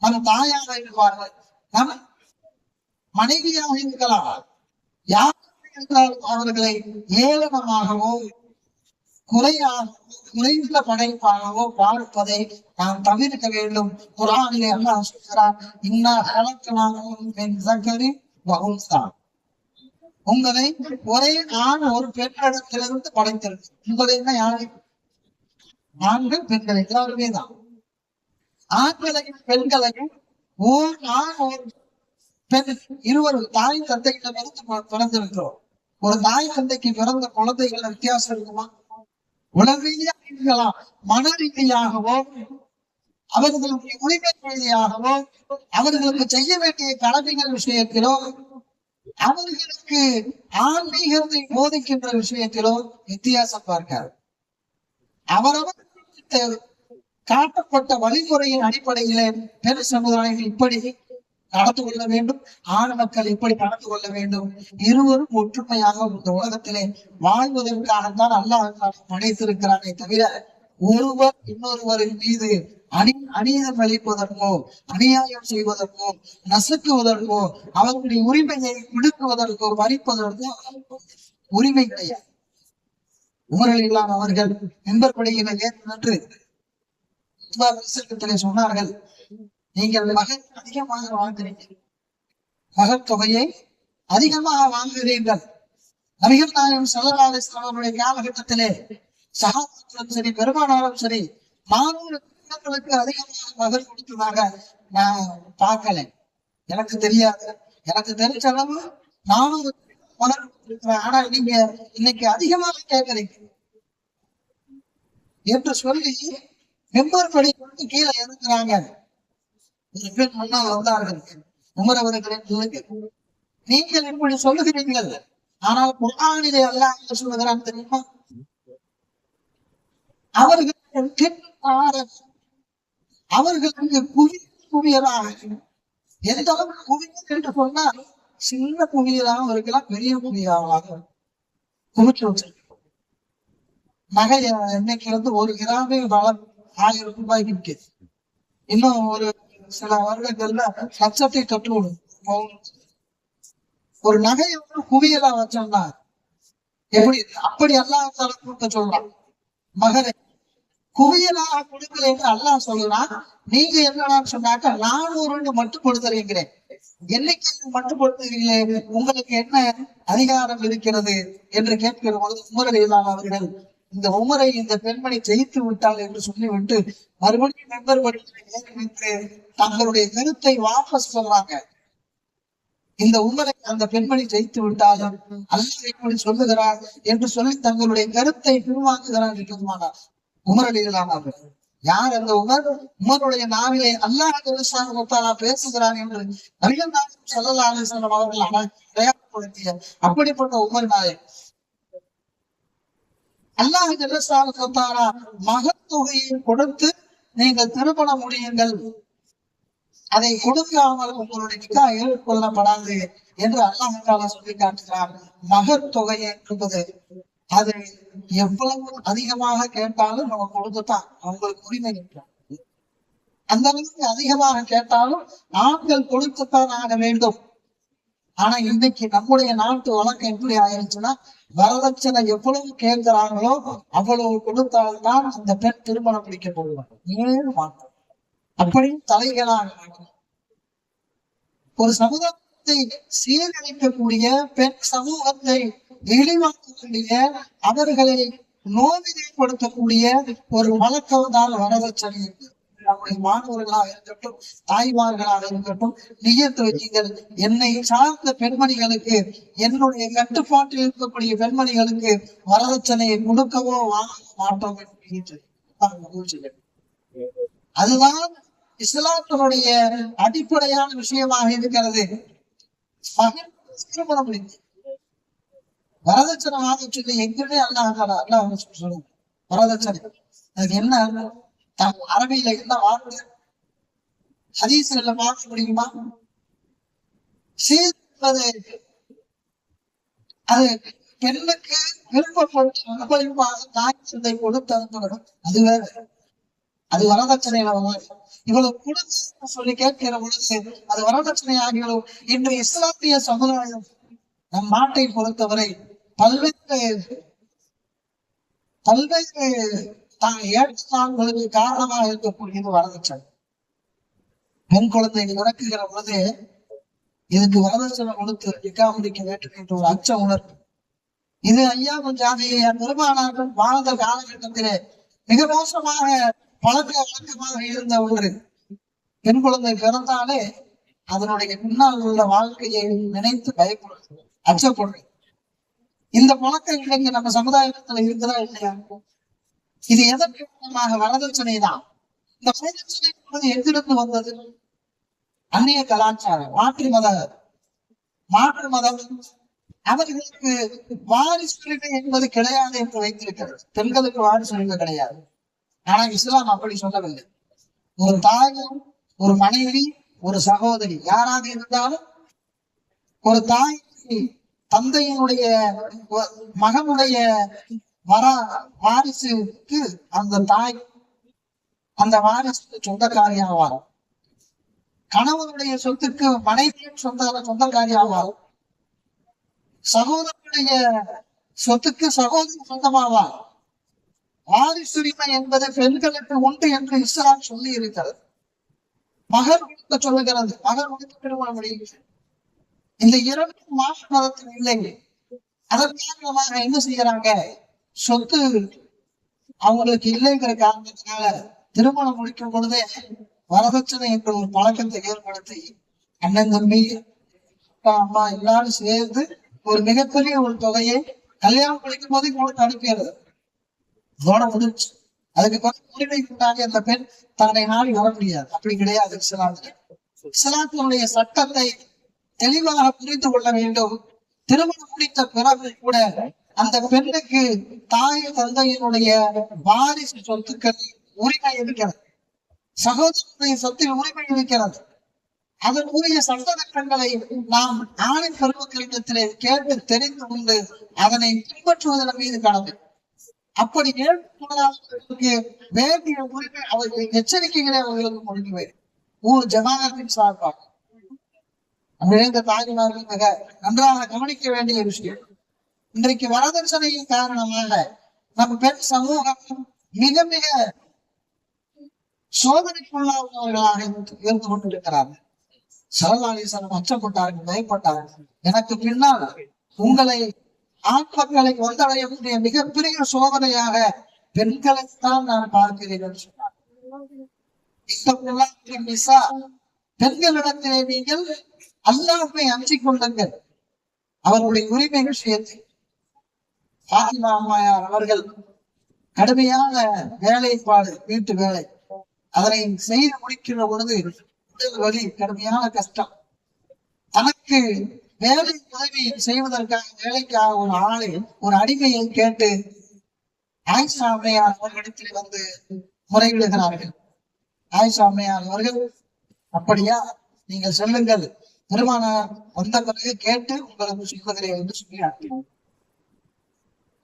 நம் தாயாக இருப்பார்கள், நம் மனைவியாக இருக்கலாம். யார் என்றாலும் அவர்களை ஏளனமாகவோ குறைந்த படைப்பாகவோ பார்ப்பதை நாம் தவிர்க்க வேண்டும். குர்ஆனிலே அல்லாஹ் சொல்கிறார், இன்னா ஹலக்னாகும் மின் ஸக்கரி வ உன்ஸா, உங்களை ஒரே ஆண் ஒரு பெண்ணிடத்திலிருந்து படைத்திருக்கு. உங்களை யாரு? ஆண்கள் பெண்கள் எல்லாருமே தான். ஆண்களையும் பெண்களையும் ஓர் ஆண் ஒரு பெண் இருவரும் தாய் தந்தையிடமிருந்து பிறந்திருக்கிறோம். ஒரு தாய் தந்தைக்கு பிறந்த குழந்தைகள் வித்தியாசம் இருக்குமா? உடல் ரீதியாக இருக்கலாம், மன ரீதியாகவோ அவர்களுடைய உரிமை ரீதியாகவோ அவர்களுக்கு செய்ய வேண்டிய கடமைகள் விஷயத்திலோ அவர்களுக்கு ஆன்மீகத்தை போதிக்கின்ற விஷயத்திலோ வித்தியாசம் பார்க்காது. அவரவர் காட்டப்பட்ட வழிமுறையின் அடிப்படையிலே பெண் சமுதாயங்கள் இப்படி நடந்து கொள்ள வேண்டும், ஆண் மக்கள் இப்படி நடந்து கொள்ள வேண்டும். இருவரும் ஒற்றுமையாக இந்த உலகத்திலே வாழ்வதற்காகத்தான் அல்லாஹ் படைத்திருக்கிறானே தவிர ஒருவர் இன்னொருவரின் மீது அநீதம் அளிப்பதற்கோ அநியாயம் செய்வதற்கோ நசுக்குவதற்கோ அவர்களுடைய உரிமையை விடுக்குவதற்கோ பறிப்பதற்கோ உரிமை கிடையாது. உமர் இல்லாம அவர்கள் மெம்பர்படியில ஏற்று சொன்னார்கள், நீங்கள் மகன் அதிகமாக வாங்குறீங்க, மகன் தொகையை அதிகமாக வாங்குகிறீர்கள். நபிகள் நாயகம் ஸல்லல்லாஹு அலைஹி வஸல்லம் அவருடைய காலகட்டத்திலே சஹாபாக்களும் சரி பெருமானாரும் சரி 400 பெண்களுக்கு அதிகமாக மகன் கொடுத்ததாக நான் பார்க்கல. எனக்கு தெரியாது, எனக்கு தெரிஞ்ச அளவு 400 மகன் கொடுத்திருக்கிறேன். ஆனா நீங்க இன்னைக்கு அதிகமாக கேட்கறீங்க என்று சொல்லி மெம்பர் படி கொண்டு கீழே இறங்குறாங்க. ஒரு பெண் முன்னால் வந்தார்கள். உமர் அவர்களின் நீங்கள் இப்படி சொல்லுகிறீர்கள், ஆனால் குர்ஆனிலே அல்லாஹ் என்ன சொல்லுகிறான் தெரியுமா? அவர்கள் அவர்களுக்கு குவியலாக, எந்த அளவுக்கு குவியல் என்று சொன்னால் சின்ன குவியலாகவும் இருக்கலாம், பெரிய குவியலாக குவிச்சு வச்சிருக்க. நகை இன்னைக்கு வந்து 1 கிராமே வளம் 1000 ரூபாய்க்கு விற்கிது. இன்னும் ஒரு சில வருடங்கள்ல லட்சத்தை தொற்று விடும். ஒரு நகையை வந்து குவியலா வச்சோம்னா எப்படி? அப்படி அல்லாஹ் கொடுக்க சொல்றான். மகனை குவியலாக கொடுக்கல என்று அல்லாஹ் சொல்றான். நீங்க என்னன்னு சொன்னாக்க 400 மட்டுப்படுத்துறீங்கிறேன். என்னைக்கு மட்டுப்படுத்துகிறீங்களே, உங்களுக்கு என்ன அதிகாரம் இருக்கிறது என்று கேட்கிற பொழுது உமர் ரலியல்லாஹு அவர்கள் இந்த உமரை இந்த பெண்மணி ஜெயித்து விட்டாள் என்று சொல்லிவிட்டு மறுபடியும் மெம்பர் படித்து தங்களுடைய கருத்தை வாபஸ் சொல்றாங்க. இந்த உமரை அந்த பெண்மணி ஜெயித்து விட்டாலும் அல்லாஹ் இப்படி சொல்லுகிறார் என்று சொல்லி தங்களுடைய கருத்தை பின்வாங்குகிறார் என்று சொன்னார் உமர் ரலியல்லாஹு அவர்கள். யார் அந்த உமர்? உமருடைய நாவிலே அல்லாஹ் பேசுகிறான் என்று நபிகள் நாயகம் ஸல்லல்லாஹு அலைஹி வஸல்லம் அவர்கள் அடையாளப்படுத்திய அப்படிப்பட்ட உமர் நாயகம். அல்லாஹ் ஜல்லஷானஹு வ தஆலா மகத் தொகையை கொடுத்து நீங்கள் திருமணம் முடியுங்கள், அதை கொடுக்காமல் உங்களுடைய நிக்காஹ் ஏற்றுக்கொள்ளப்படாது என்று அல்லாஹ் தஆலா சொல்லி காட்டுகிறார். மகத் தொகை என்பது அது எவ்வளவு அதிகமாக கேட்டாலும் நம்ம கொடுத்துட்டான், அவங்களுக்கு உரிமை இருக்கிறார். அந்த அளவுக்கு அதிகமாக கேட்டாலும் நாங்கள் கொடுத்துத்தான் ஆக வேண்டும். ஆனா இன்னைக்கு நம்முடைய நாட்டு வழக்கம் எப்படி ஆயிருச்சுன்னா, வரதட்சணை எவ்வளவு கேட்கிறாங்களோ அவ்வளவு கொடுத்தால்தான் அந்த பெண் திருமணம் முடிக்க போடுவாங்க. ஏன் மாட்டோம், அப்படியும் தலைகளாக மாட்டோம். ஒரு சமுதாயத்தை சீரழிக்கக்கூடிய, பெண் சமூகத்தை இழிவாக்கக்கூடிய, அவர்களை நோவினைப்படுத்தக்கூடிய ஒரு வழக்கம் தான் வரதட்சணை. நம்முடைய மாணவர்களாக இருக்கட்டும், தாய்மார்களாக இருக்கட்டும், நியத்து வையுங்கள், என்னை சார்ந்த பெண்மணிகளுக்கு, என்னுடைய கட்டுப்பாட்டில் இருக்கக்கூடிய பெண்மணிகளுக்கு வரதட்சணையை கொடுக்கவோ வாங்க மாட்டோம் என்று. அதுதான் இஸ்லாத்தினுடைய அடிப்படையான விஷயமாக இருக்கிறது. வரதட்சணை வாங்க சொல்லி எங்குமே அல்லாஹ் சொல்லுங்க. வரதட்சணை அதுக்கு என்ன அரபியில என்ன வார்த்தை, ஹதீஸ்ல பார்க்க முடியுமா? சீர்ப்பது அது பெண்ணுக்கு விருப்பப்பட்டு அனுபவிப்பாக தாய் சிந்தை கொடுத்து அனுப்பணும். அது வேற, அது வரதட்சணையில இவ்வளவு கொடுத்து சொல்லி கேட்கிற பொழுது அது வரதட்சணை ஆகியோம். இன்று இஸ்லாமிய சமுதாயம் நம் நாட்டை பொறுத்தவரை பல்வேறு ஏற்றத்தாழ்வுகளுக்கு காரணமாக இருக்கக்கூடியது வரதட்சணை. பெண் குழந்தைகள் இறக்குகிற பொழுது இதுக்கு வரதட்சணை கொடுத்து நிக்காஹ் முடிக்க வேண்டும் என்ற ஒரு அச்ச உணர்வு. இது ஐயா கொஞ்சம் பெருமானார்கள் வாழ்ந்த காலகட்டத்திலே மிக மோசமாக பழக்க வழக்கமாக இருந்த ஒன்று. பெண் குழந்தை பிறந்தாலே அதனுடைய பின்னால் உள்ள வாழ்க்கையை நினைத்து பயப்படுறது, அச்சப்படுறது. இந்த பழக்கம் இன்றைக்கு நம்ம சமுதாயத்துல இருக்குதா இல்லையா? இது எதற்கு காரணமாக? வரதட்சணை தான். இந்த வரதட்சணை என்பது எங்கிருந்து வந்தது? அந்நிய கலாச்சாரம், மாற்று மதம் அவர்களுக்கு வாரிசுரிமை என்பது கிடையாது என்று வைத்திருக்கிறது. பெண்களுக்கு வாரிசுரிமை கிடையாது. ஆனா இஸ்லாம் அப்படி சொல்லவில்லை. ஒரு தாயும், ஒரு மனைவி, ஒரு சகோதரி யாராக இருந்தாலும், ஒரு தாய் தந்தையினுடைய மகனுடைய வாரிசுக்கு அந்த தாய் அந்த வாரிசுக்கு சொந்தக்காரி ஆவார். கணவனுடைய சொத்துக்கு மனைவியும் சொந்தக்காரி ஆவார். சகோதரனுடைய சொத்துக்கு சகோதரி சொந்தமாவார். வாரிசுரிமை என்பது பெண்களுக்கு உண்டு என்று இஸ்லாம் சொல்லி இருக்கிறது. மகர் கொடுக்க சொல்லுகிறது, மகர் கொடுத்து திருமணம் முடிகிறது. இந்த 2 மாற்று மதத்தில் இல்லை. அதன் காரணமாக என்ன செய்யறாங்க? சொத்து அவங்களுக்கு இல்லைங்கிற காரணத்தினால திருமணம் முடிக்கும் பொழுதே வரதட்சணை என்ற ஒரு பழக்கத்தை ஏற்படுத்தி அண்ணன் தம்பி அப்பா அம்மா எல்லாரும் சேர்ந்து ஒரு மிகப்பெரிய ஒரு தொகையை கல்யாணம் முடிக்கும் போதே கொடுத்து அனுப்பிடுறது. அதோட முடிச்சு. அதுக்கு பிறகு உரிமை கொண்டாடி அந்த பெண் தன்னை நாடி வர முடியாது. அப்படி கிடையாது இஸ்லாத்துல. இஸ்லாத்தினுடைய சட்டத்தை தெளிவாக புரிந்து கொள்ள வேண்டும். திருமணம் முடித்த பிறகு கூட அந்த பெண்ணுக்கு தாய் தந்தையினுடைய வாரிசு சொத்துக்கள் உரிமை இருக்கிறது, சகோதரனுடைய சொத்தில் உரிமை இருக்கிறது. அதற்குரிய சட்டத்திட்டங்களை நாம் ஆணை பருவத்திலே கேட்டு தெரிந்து கொண்டு அதனை பின்பற்றுவதன் மீது கடமை. அப்படி ஏற்படுவதற்கு வேண்டிய உரிமை அவர்கள் எச்சரிக்கைகளை அவர்களுக்கு கொடுக்குவேன். ஊர் ஜமாத்தின் சார்பாக அங்கிருந்த தாய்மார்கள் மிக நன்றாக கவனிக்க வேண்டிய விஷயம். இன்றைக்கு வரதட்சணையின் காரணமாக நம் பெண் சமூகம் மிக மிக சோதனைக்குள்ளானவர்களாக இருந்து கொண்டிருக்கிறார்கள். சரதாலீசனம் அச்சப்பட்டார்கள், பயப்பட்டார்கள். எனக்கு பின்னால் உங்களை ஆண் மக்களை வந்தடையக்கூடிய மிகப்பெரிய சோதனையாக பெண்களைத்தான் நான் பார்க்கிறேன் சொன்னார். பெண்களிடத்திலே நீங்கள் அல்லாஹ்வை அஞ்சிக் கொள்ளுங்கள். அவருடைய உரிமை விஷயத்தில் ஃபாத்திமா அம்மையார் அவர்கள் கடுமையான வேலைப்பாடு, வீட்டு வேலை, அதனை செய்து முடிக்கிற பொழுது உடல் வலி, கடுமையான கஷ்டம். தனக்கு வேலை உதவி செய்வதற்காக வேலைக்காக ஒரு ஆளை, ஒரு அடிமையை கேட்டு ஆயிஷா அம்மையார் அவர்களிடத்தில் வந்து முறையிடுகிறார்கள். ஆயிஷா அம்மையார் அவர்கள், அப்படியா, நீங்கள் சொல்லுங்கள், பெருமானார் வந்த பிறகு கேட்டு உங்களுக்கு சொல்லுகிறேன் என்று சொல்லி அனுப்பினார்.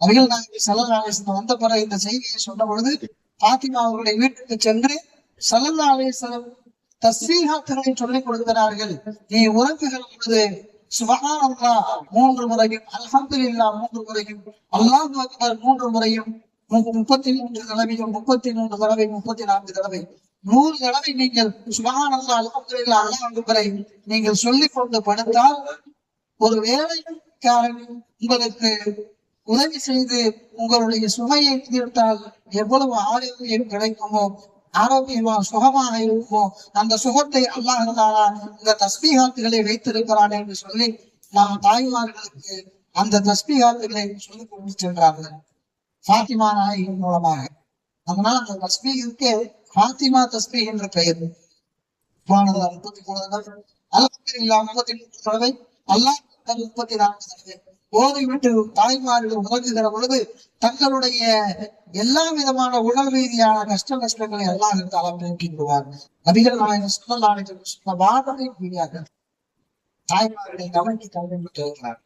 அவர்கள் நாங்கள் ஸல்லல்லாஹு அலைஹி வஸல்லம் வந்த பிறகு இந்த செய்தியை சொன்ன பொழுது பாத்திமா அவர்களுடைய வீட்டுக்கு சென்று ஸல்லல்லாஹு அலைஹி வஸல்லம் தஸ்பீஹாத்துகளை சொல்லிக் கொடுக்கிறார்கள். நீ உறங்குகிற பொழுது சுப்ஹானல்லாஹ் 3 முறையும், அல்ஹம்துலில்லாஹ் 3 முறையும், அல்லாஹு அக்பர் 3 முறையும், 33 தடவையும், 33 தடவை, 34 தடவை, 100 தடவை நீங்கள் சுப்ஹானல்லாஹ் அல்ஹம்துலில்லாஹ் அல்லாஹு அக்பரை நீங்கள் சொல்லிக் கொண்டு படுத்தால், ஒரு வேலைக்காரன் உங்களுக்கு உதவி செய்து உங்களுடைய சுமையை தீர்த்தால் எவ்வளவு ஆரோக்கியம் கிடைக்குமோ, ஆரோக்கியமா சுகமாக இருக்குமோ, அந்த சுகத்தை அல்லாஹ் இந்த தஸ்பீஹாத்துகளை வைத்திருக்கிறான் என்று சொல்லி நாம் தாய்மார்களுக்கு அந்த தஸ்பீஹாத்துகளை சொல்லிக் கொண்டு சென்றார்கள் ஃபாத்திமா நாயகி மூலமாக. அதனால் அந்த தஸ்பீஹுக்கு ஃபாத்திமா தஸ்பீஹ் என்ற பெயர். 33 தடவை, அல்ஹம்துலில்லாஹ் 33 தடவை, அல்லாஹ் 34 தடவை ஓதிவிட்டு தாய்மார்கள் உறங்குகிற பொழுது தங்களுடைய எல்லா விதமான உடல் ரீதியான கஷ்ட நஷ்டங்களை அல்லாஹ் தஆலா போக்கி விடுவார். நபிகள் நாயகம் ஸல்லல்லாஹு அலைஹி வஸல்லம் சொன்ன வார்த்தை புரியாது. தாய்மார்களை கவனித்து இருக்கிறார்.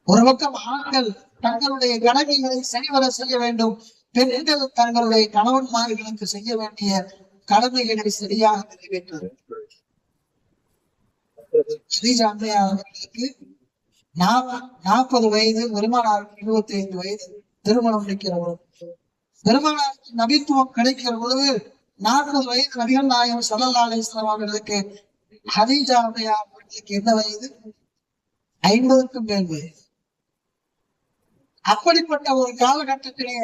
ஒரு பக்கம் ஆண்கள் தங்களுடைய கடமைகளை சரிவர செய்ய வேண்டும், பெண்கள் தங்களுடைய கணவன்மார்களுக்கு செய்ய வேண்டிய கடமைகளை சரியாக நிறைவேற்ற. ஹதீஜா அம்மையார் அவர்களுக்கு 40 வயது, பெருமானாருக்கு 25 வயது திருமணம் முடிக்கிற பொழுது, பெருமானாருக்கு நபித்துவம் கிடைக்கிற பொழுது 40 வயது நபிகள் நாயகம் ஸல்லல்லாஹு அலைஹி வஸல்லம் அவர்களுக்கு. ஹதீஜா அம்மையார் அவர்களுக்கு என்ன வயது? 50க்கும் மேல் வயது. அப்படிப்பட்ட ஒரு காலகட்டத்திலே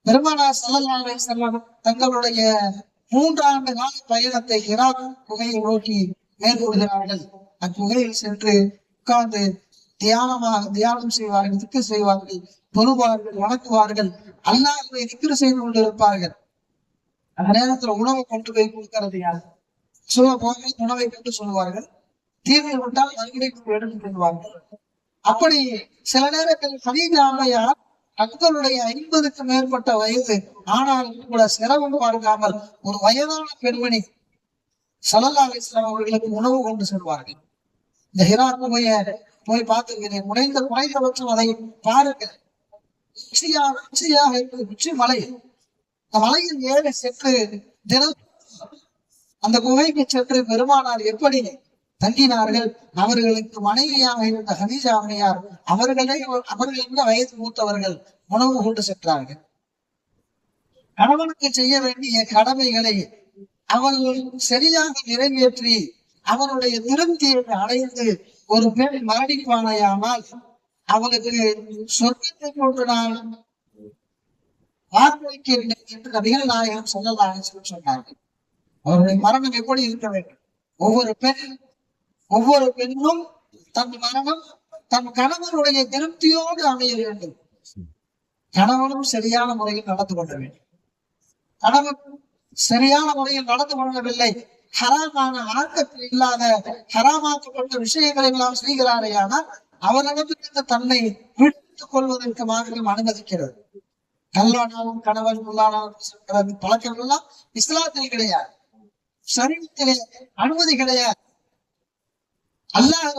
பெருமானார் ஸல்லல்லாஹு அலைஹி வஸல்லம் தங்களுடைய 3 ஆண்டு கால பயணத்தை ஹிரா குகையை நோக்கி மேற்கொள்கிறார்கள். அக்குகையில் சென்று உட்கார்ந்து தியானம் செய்வார்கள், திக்ர் செய்வார்கள், தொழுவார்கள், வணக்குவார்கள், அல்லாஹ்வை திக்ர் செய்து கொண்டிருப்பார்கள். அந்த நேரத்துல உணவை கொண்டு போய் கொடுக்கிறது யார்? உணவை கொண்டு சொல்லுவார்கள், தீர்வு விட்டால் மறுபடியும் எடுத்து கொள்வார்கள். அப்படி சில நேரத்தில் ஹதீஜா அம்மையார் தங்களுடைய 50க்கு மேற்பட்ட வயது ஆனாலும் கூட சிரமம் பார்க்காமல் ஒரு வயதான பெண்மணி ஸல்லல்லாஹு அலைஹி வஸல்லம் அவர்களுக்கு உணவு கொண்டு செல்வார்கள். இந்த ஹிரா குகையை போய் பார்த்துக்கிறேன், குறைந்தபட்சம் அதை பாருங்க. உச்சி மலை, அந்த மலையில் ஏறி சென்று தினம் அந்த குகைக்கு சென்று பெருமானார் எப்படி தங்கினார்கள், அவர்களுக்கு மனைவியாக இருந்த ஹதீஜா அம்மையார் அவர்களை விட வயது மூத்தவர்கள் உணவு கொண்டு சென்றார்கள். கணவனுக்கு செய்ய வேண்டிய கடமைகளை அவர்கள் சரியாக நிறைவேற்றி அவனுடைய திருப்தியை அடைந்து ஒரு பெண் மரணிப்பானையானால் அவனுக்கு சொர்க்கத்தை கொண்டு நான் வாக்களிக்கிறேன் என்று நபிகள் நாயகம் ஸல்லல்லாஹு அலைஹி வஸல்லம் சொன்னார்கள். அவருடைய மரணம் எப்படி இருக்க வேண்டும்? ஒவ்வொரு பெண்ணும் தன் மரணம் தன் கணவனுடைய திருப்தியோடு அமைய வேண்டும். கணவனும் சரியான முறையில் நடந்து கொள்ள வேண்டும். கணவன் சரியான முறையில் நடந்து கொள்ளவில்லை, ஹராமான மார்க்கத்தில் இல்லாத ஹராமாக்கப்பட்ட விஷயங்களை எல்லாம் செய்கிறாரே ஆனால் அவரிடமிருந்து தன்னை விடுத்துக் கொள்வதற்கு மார்க்கம் அனுமதிக்கிறது. கல்வானாலும் கணவன் உள்ளானாலும் பழக்கம் எல்லாம் இஸ்லாத்தில் கிடையாது, சரீரத்திலே அனுமதி கிடையாது. அல்லாஹ்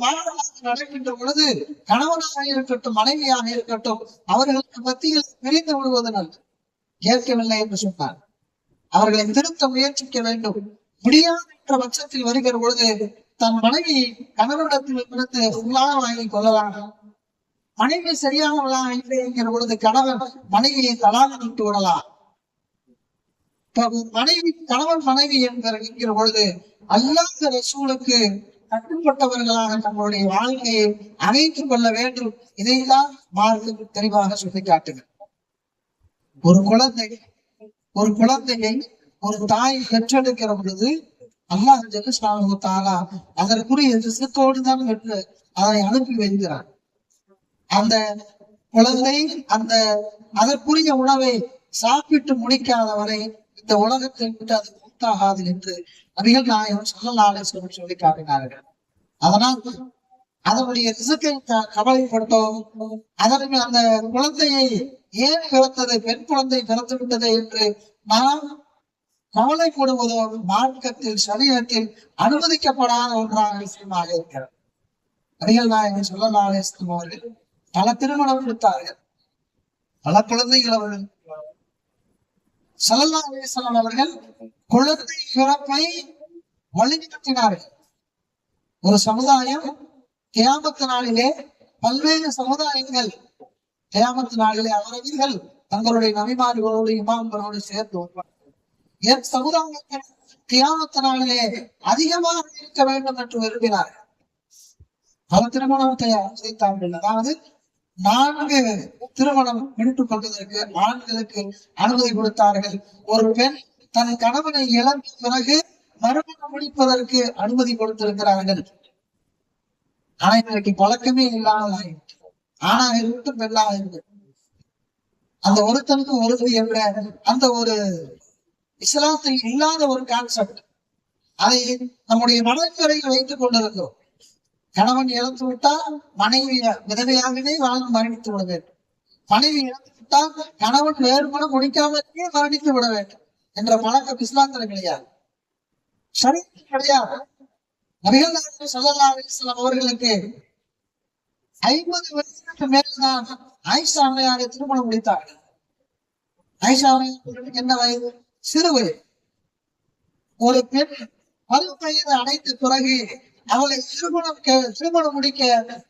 மாற்றமாக நடக்கின்ற பொழுது கணவனாக இருக்கட்டும் மனைவியாக இருக்கட்டும் அவர்களுக்கு மத்தியில் பிரிந்து விடுவது நல்லது. கேட்கவில்லை என்று சொன்னார், அவர்களை திருத்த முயற்சிக்க வேண்டும். முடியாது என்ற பட்சத்தில் வருகிற பொழுது தன் மனைவி கணவனிடத்தில் இருந்து உள்ளாக வாங்கி கொள்ளலாம். மனைவி சரியாக என்கிற பொழுது கணவன் மனைவியை தலாக விட்டு விடலாம். மனைவி கணவன் மனைவி என்கிற பொழுது அல்லாஹ் ரசூலுக்கு கட்டுப்பட்டவர்களாக தங்களுடைய வாழ்க்கையை அமைத்துக் கொள்ள வேண்டும். இதைத்தான் மார்க்கம் தெளிவாக சொல்லி காட்டுகிறது. ஒரு குழந்தையை ஒரு தாய் பெற்றெடுக்கிற பொழுது அல்லாஹ் ஜல்லுல்லாஹு தஆலா அதற்குரிய ரிஸ்கோடு தான் அதை அனுப்பி வைக்கிறார். அந்த குழந்தை அதற்குரிய உணவை சாப்பிட்டு முடிக்காத வரை இந்த உலகத்தை விட்டு அது மூத்தாகாது என்று நபிகள் நாயகம் ஸல்லல்லாஹு அலைஹி வஸல்லம் சொல்லி காட்டினார்கள். அதனால் அதனுடைய ரிஸ்கை கவலைப்பட்டோம், அதற்கு அந்த குழந்தையை ஏன் பிறந்தது, பெண் குழந்தை பிறந்து விட்டது என்று நாம் கவலைப்படுவதோ மார்க்கத்தில் சரீரத்தில் அனுமதிக்கப்படாத ஒன்றான விஷயமாக இருக்கிறது. நபிகள் நாயகம் ஸல்லல்லாஹு அலைஹி வஸல்லம் அவர்கள் பல திருமணம் கொடுத்தார்கள், பல குழந்தைகள் அவர்கள். ஸல்லல்லாஹு அலைஹி வஸல்லம் அவர்கள் குழந்தை பிறப்பை வழிநடத்தினார்கள். ஒரு சமுதாயம் கியாமத்து நாளிலே பல்வேறு சமுதாயங்கள் கியாமத்து நாளிலே அவரவர்கள் தங்களுடைய நபிமார்களோடு இமாம்களோடு சேர்ந்து வருவார்கள். என் சமுதாயத்தில் கியாமத்து நாளிலே அதிகமாக இருக்க வேண்டும் என்று விரும்பினார்கள். பல திருமணத்தை செய்தார்கள். அதாவது 4 திருமணம் முடித்துக் கொள்வதற்கு ஆண்களுக்கு அனுமதி கொடுத்தார்கள். ஒரு பெண் தன் கணவனை இழந்த பிறகு மறுமணம் முடிப்பதற்கு அனுமதி கொடுத்திருக்கிறார்கள். ஆனா இன்றைக்கு பழக்கமே இல்லாமல் ஆணாக இருக்கட்டும் பெண்ணாக இருக்கு அந்த ஒருத்தனுக்கு ஒருத்தி என்ற அந்த ஒரு இஸ்லாத்தில் இல்லாத ஒரு கான்செப்ட் அதை நம்முடைய மனக்கரையில் வைத்துக் கொண்டிருக்கிறோம். கணவன் இழந்து விட்டால் மனைவி விதவையாகவே வாழ்ந்து மரணித்து விட வேண்டும், மனைவி இழந்து விட்டால் கணவன் வேறுபடம் முடிக்காமலே மரணித்து விட வேண்டும் என்ற பழக்கம் இஸ்லாத்தில் கிடையாது, சரி கிடையாது. நபிகள் நாயகம் ஸல்லல்லாஹு அலைஹி வஸல்லம் அவர்களுக்கு 50 வயதுக்கு மேல்தான் ஆயிஷா அம்மையாரை திருமணம் முடித்தார்கள். ஆயிஷா அம்மையாருக்கு என்ன வயது? சிறு வயது. ஒரு பெண் 10 வயது அடைந்த பிறகு அவளை திருமணம் முடிக்க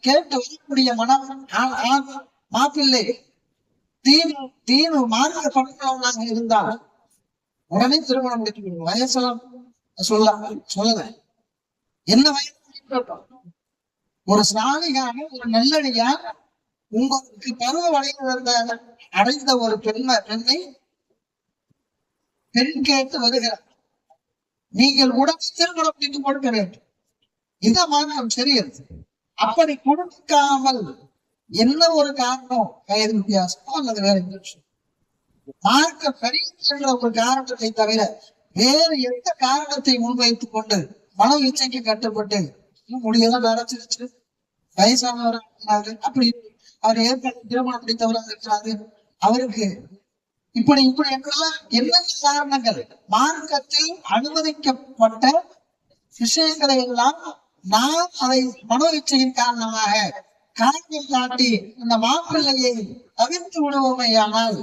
கேட்டு வரக்கூடிய மனம் மாப்பிள்ளை தீனு மார்க்க பண்பவனாக இருந்தால் உடனே திருமணம் முடித்து வயசெல்லாம் சொல்லுங்க என்ன வயசு. ஒரு சாலிகான ஒரு நல்லடியா உங்களுக்கு பருவ வயது அடைந்த ஒரு பெண்ணை பெண் கேட்டு வருகிறார், நீங்கள் உடனே திருமணம் முடித்து கொடுக்க வேண்டும். இத மாற்றம் சரியது. அப்படி கொடுக்காமல் என்ன ஒரு காரணம், வயது வித்தியாசமோ அல்லது வேற எந்த விஷயம் மார்க்க என்ற ஒரு காரணத்தை தவிர வேறு எந்த காரணத்தை முன்வைத்துக் கொண்டு மன இச்சைக்கு கட்டுப்பட்டு முடியெல்லாம் நடச்சிருச்சு வயசானவராக அப்படி அவர் ஏற்கனவே திருமணம் முடித்தவராக இருக்கிறாரு, அவருக்கு இப்படி என்றெல்லாம் என்னென்ன காரணங்கள் மார்க்கத்தில் அனுமதிக்கப்பட்ட விஷயங்களை எல்லாம் நாம் அதை மனோ இச்சையின் காரணமாக காரணம் காட்டி அந்த மாப்பிள்ளையை தவிர்த்து விடுவோமையானால்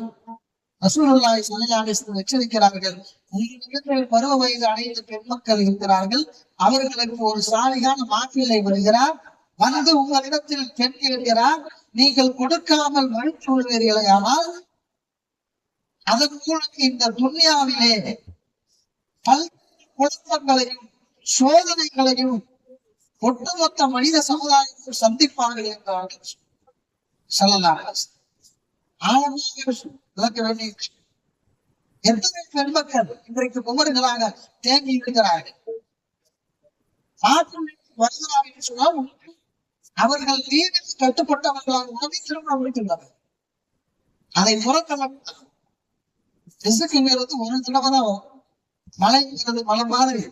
ரசூலுல்லாஹி ஸல்லல்லாஹு அலைஹி வஸல்லம் எச்சரிக்கிறார்கள், உங்களிடத்தில் பருவ வயது அடைந்த பெண் மக்கள் இருக்கிறார்கள், அவர்களுக்கு ஒரு சாலிகான மாப்பிள்ளை வருகிறார், வந்து உங்களிடத்தில் பெண் கேட்கிறார், நீங்கள் கொடுக்காமல் மறுத்து விடுவீர்களே ஆனால் அதற்கு இந்த துன்யாவிலே பல்வேறு குழப்பங்களையும் சோதனைகளையும் ஒட்டுமொத்த மனித சமுதாயத்தில் சந்திப்பார்கள் என்றார்கள் ஸல்லல்லாஹு அலைஹி வஸல்லம். எத்தனை பெண்மக்கள் இன்றைக்கு குமர்களாக தேங்கி இருக்கிறார்கள். வருகிறார்கள் சொன்னால் அவர்கள் தீனுக்கு கட்டுப்பட்டவர்களால் உணவை திருமணம் முடிக்கின்றனர். அதை புறக்கணிக்கிறது ஒரு தடவை தான் வரும். மழைங்கிறது மழை மாதிரி.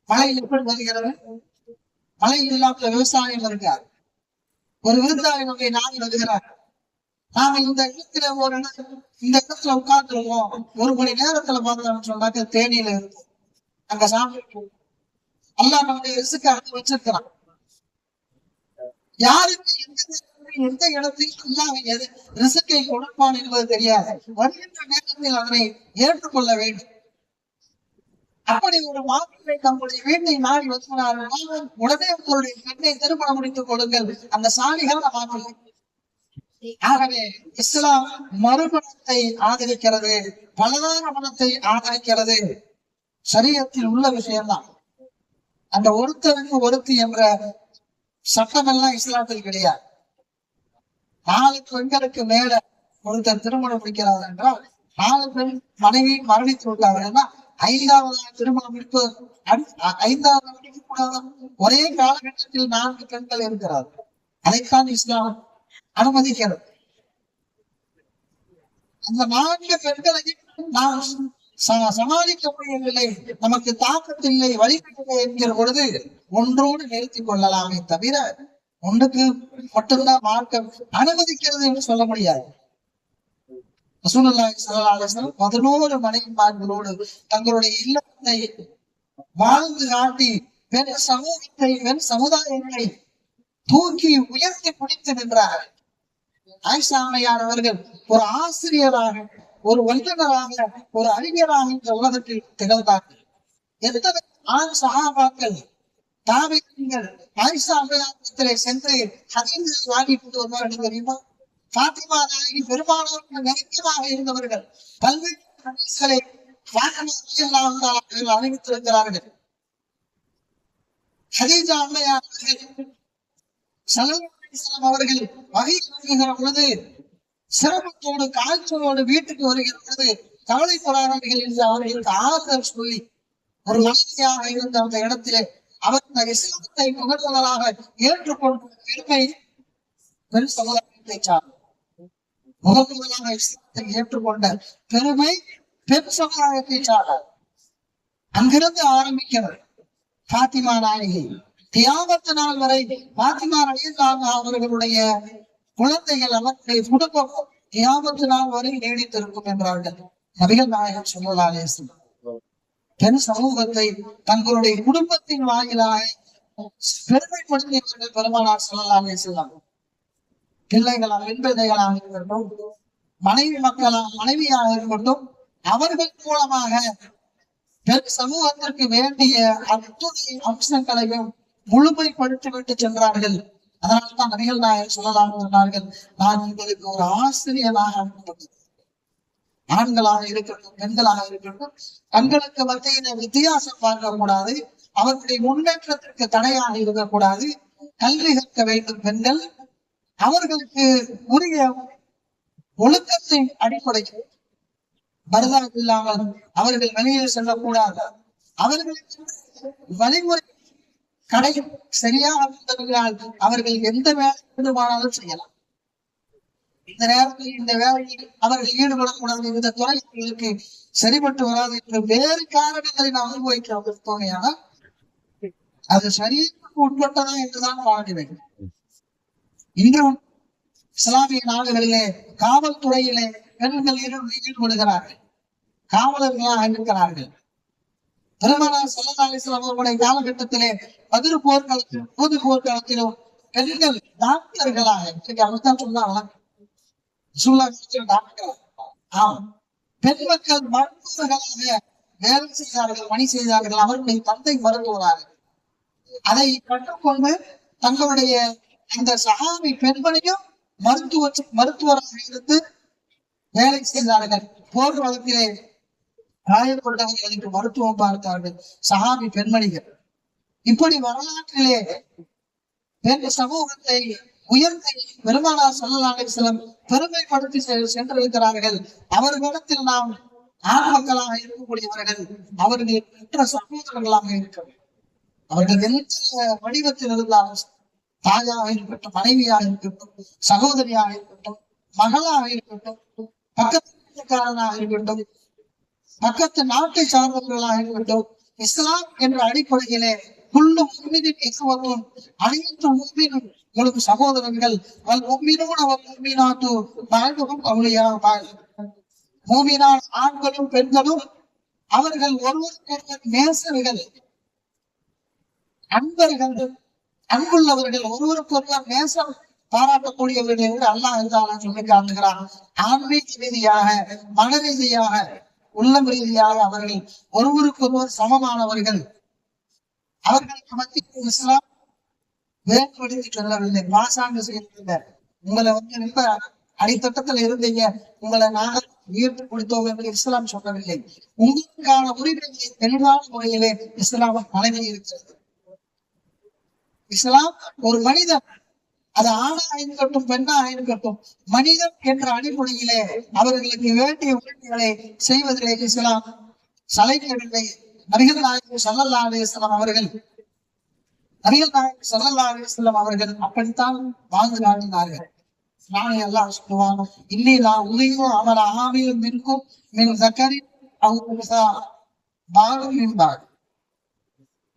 மழை எப்படி வருகிறது? மழை இல்லாத விவசாயம் இருக்காது. ஒரு விருந்தாளி நம்மை நாடி வருகிறார். நாம இந்த இடத்துல இந்த இடத்துல உட்கார்ந்துருவோம். 1 மணி நேரத்துல பார்த்தோம்னு சொன்னாக்க தேனியில இருக்கும். அங்க சாப்பிட்டு அல்லாஹ் நம்முடைய ரிசுக்கு அனுப்பி வச்சிருக்கிறான். யாருக்கு எந்த இடத்தில் அல்லாஹ் ரிசுக்கை கொடுப்பான் என்பது தெரியாது. வருகின்ற நேரத்தில் அதனை ஏற்றுக்கொள்ள வேண்டும். அப்படி ஒரு மாப்பிள்ளை தம்முடைய வீட்டை நாடி வருகிறார்கள். உடனே உங்களுடைய பெண்ணை திருமணம் முடித்துக் கொள்ளுங்கள். அந்த சாலிகான மாப்பிள்ளை. ஆகவே இஸ்லாம் மறுமணத்தை ஆதரிக்கிறது, பலதார மனத்தை ஆதரிக்கிறது. சரீரத்தில் உள்ள விஷயம்தான். அந்த ஒருத்தருக்கு ஒருத்தி என்ற சட்டம் எல்லாம் இஸ்லாத்தில் கிடையாது. 4 பெண்களுக்கு மேல ஒருத்தர் திருமணம் முடிக்கிறார் என்றால் 4 பெண் மனைவி மரணித்து விட்டார்கள். 5வது திருமணம் முடிப்பு 5வது முடிக்கக்கூடாது. ஒரே காலகட்டத்தில் 4 பெண்கள் இருக்கிறார்கள். அதைத்தான் இஸ்லாம் அனுமதிக்கிறது. அந்த 4 பெண்களையும் நாம் சமாளிக்க முடியவில்லை, நமக்கு தாக்கத்தில்லை, வழிபடவில்லை என்கிற பொழுது ஒன்றோடு நிறுத்திக் கொள்ளலாமே தவிர ஒன்றுக்கு மட்டும்தான் மார்க்கம் அனுமதிக்கிறது என்று சொல்ல முடியாது. ரசூலுல்லாஹி ஸல்லல்லாஹு அலைஹி வஸல்லம் 11 மனைவிமார்களோடு தங்களுடைய இல்லத்தை வாழ்ந்து காட்டி பெண் சமூகத்தை, பெண் சமுதாயங்களை தூக்கி உயர்த்தி பிடித்து நின்றார். ஆயிஷா அம்மையார் அவர்கள் ஒரு ஆசிரியராக, ஒரு வல்லுநராக, ஒரு அறிஞராக இந்த உலகத்தில் திகழ்ந்தார்கள். எத்தனை ஆண் சஹாபாக்கள், தாபிஈன்கள் ஆயிஷா அம்மையாரிடத்திலே சென்று ஹதீஸை வாங்கி கொண்டு வருவார்கள் தெரியுமா? ஃபாத்திமா நாயகி பெருமானவர்கள் நெருக்கமாக இருந்தவர்கள். பல்வேறு ஹதீஸ்களை அறிவித்திருக்கிறார்கள். ஹதீஜா அம்மையார் அவர்கள் வகை வருகிற பொழுது சிரமத்தோடு காய்ச்சலோடு வீட்டுக்கு வருகிற பொழுது கவலைப்படாதீர்கள் என்று அவர்களுக்கு ஆறுதல் சொல்லி ஒரு மனைவியாக இருந்த அந்த இடத்திலே அவர் இஸ்லாத்தை முகர்வதாக ஏற்றுக்கொண்ட பெருமை பெண் சமுதாயத்தை சார்ந்த முகர்வதாக இஸ்லாத்தை ஏற்றுக்கொண்ட பெருமை பெண் சமுதாயத்தை சார்ந்த. அங்கிருந்து ஆரம்பிக்கிறது ஃபாத்திமா நாயகி. தியாகத்து நாள் வரை ஃபாத்திமா ரலியல்லாஹு அவர்களுடைய குழந்தைகள், அவர்களுடைய குடும்பம் தியாகத்து நாள் வரை நீடித்திருக்கும் என்றார்கள் நபிகள் நாயகம் ஸல்லல்லாஹு அலைஹி வஸல்லம். பெண் சமூகத்தை தங்களுடைய குடும்பத்தின் வாயிலாக பெருமைப்படுத்திய பெருமானார் ஸல்லல்லாஹு அலைஹி வஸல்லம். பிள்ளைகளாக, பெண் பிள்ளைகளாக இருக்கட்டும், மனைவியாக இருக்கட்டும், அவர்கள் மூலமாக பெண் சமூகத்திற்கு வேண்டிய அத்துணை அம்சங்களையும் முழுமைப்படுத்திவிட்டு சென்றார்கள். அதனால்தான் நபிகள் நாயகம் ஸல்லல்லாஹு அலைஹி சொன்னார்கள், நான் உங்களுக்கு ஒரு ஆசிரியராக அனுப்பப்பட்டேன். ஆண்களாக இருக்கட்டும், பெண்களாக இருக்கட்டும், தங்களுக்கு மத்தியில வித்தியாசம் பார்க்கக்கூடாது, அவர்களுடைய முன்னேற்றத்திற்கு தடையாக இருக்கக்கூடாது. கல்வி கற்க வேண்டும் பெண்கள். அவர்களுக்கு உரிய ஒழுக்கத்தின் அடிப்படையில் பரதா இல்லாமல் அவர்கள் வெளியில் செல்லக்கூடாது. அவர்களுக்கு வழிமுறை கடை சரியாக இருந்தவர்களால் அவர்கள் எந்த வேலை வேண்டுமானாலும் செய்யலாம். இந்த நேரத்தில் இந்த வேலையில் அவர்கள் ஈடுபடக்கூடாது, இந்த துறை அவர்களுக்கு சரிபட்டு வராது என்று வேறு காரணங்களை நாம் அனுபவிக்கிறோம். அது சரீரத்துக்கு உட்பட்டதா என்றுதான் வாழ வேண்டும். இன்றும் இஸ்லாமிய நாடுகளிலே காவல்துறையிலே பெண்கள் ஈடுபடுகிறார்கள், காவலர்களாக இருக்கிறார்கள். பெருமானார் ஸல்லல்லாஹு அலைஹி வஸல்லம் அவர்களுடைய காலகட்டத்திலே பதிரு போர்க்களத்திலும் பெண்கள் டாக்டர்களாக அவர்தான் சொன்னாங்க. பெண் மக்கள் மருத்துவர்களாக வேலை செய்தார்கள், பணி செய்தார்கள். அவர்களுடைய தந்தை மருத்துவராக அதை கற்றுக்கொண்டு தங்களுடைய அந்த சஹாபி பெண்மணியும் மருத்துவராக இருந்து வேலை செய்தார்கள். போர் வழக்கிலே காயப்பட்டவர்களுக்கு மருத்துவம் பார்த்தார்கள் சஹாபி பெண்மணிகள். இப்படி வரலாற்றிலே பெண் சமூகத்தை உயர்த்தி பெருமானார் ஸல்லல்லாஹு அலைஹி வஸல்லம் பெருமைப்படுத்தி சென்றிருக்கிறார்கள். அவர்களிடத்தில் நாம் ஆண் மக்களாக இருக்கக்கூடியவர்கள் அவர்கள் பெற்ற சகோதரர்களாக இருக்கிறார்கள். அவர்கள் எந்த வடிவத்தில் இருந்தாலும், தாயாக இருக்கட்டும், மனைவியாக இருக்கட்டும், சகோதரியாக இருக்கட்டும், மகளாக இருக்கட்டும், பக்கத்துக்காரனாக இருக்கட்டும், பக்கத்து நாட்டை சார்ந்தவர்களாக இருக்கட்டும், இஸ்லாம் என்ற அடிப்படையிலே குல்லு முஃமினின் இக்வத்துன், அனைத்து முஃமினும் உங்களுக்கு சகோதரர்கள், வல் முஃமினூன வல் முஃமினாத்து பஅதுஹும் அவ்லியா பஅத். மூமினான ஆண்களும் பெண்களும் அவர்கள் ஒருவருக்கொருவர் நேசர்கள், அன்பர்கள், அன்புள்ளவர்கள், ஒருவருக்கொருவர் நேசம் பாராட்டக்கூடியவர்கள் என்று அல்லாஹ் சொல்லி காட்டுகிறான். ஆன்மீக ரீதியாக, மன ரீதியாக, உள்ளம் ரீதியாக அவர்கள் ஒருவருக்கொருவர் சமமானவர்கள். அவர்களுக்கு மத்தியில் இஸ்லாம் வேறுபடுத்தி சொல்லவில்லை, பாசாங்க செய்யவில்லை. உங்களை ரொம்ப அடித்தட்டத்தில் இருந்தீங்க, உங்களை நாங்கள் உயர்த்தி கொடுத்தோம் என்று இஸ்லாம் சொல்லவில்லை. உங்களுக்கான உரிமைகளை தெளிவான முறையிலே இஸ்லாம் வழங்கி இருக்கிறது. இஸ்லாம் ஒரு மனிதன், அது ஆணா இருக்கட்டும் பெண்ணா இருக்கட்டும், மனிதன் என்ற அடிப்படையிலே அவர்களுக்கு வேண்டிய உரிமைகளை செய்வதிலே இஸ்லாம் சலைக்கவில்லை. நபிகள் நாயகம் ஸல்லல்லாஹு அலைஹி வஸல்லம் அவர்கள் அப்படித்தான் வாழ்ந்து காட்டினார்கள். நானே அல்லாஹ் சொல்லுவாங்க, இல்லா உதயம் அவர் ஆவியும் இருக்கும் மின் சக்கரின்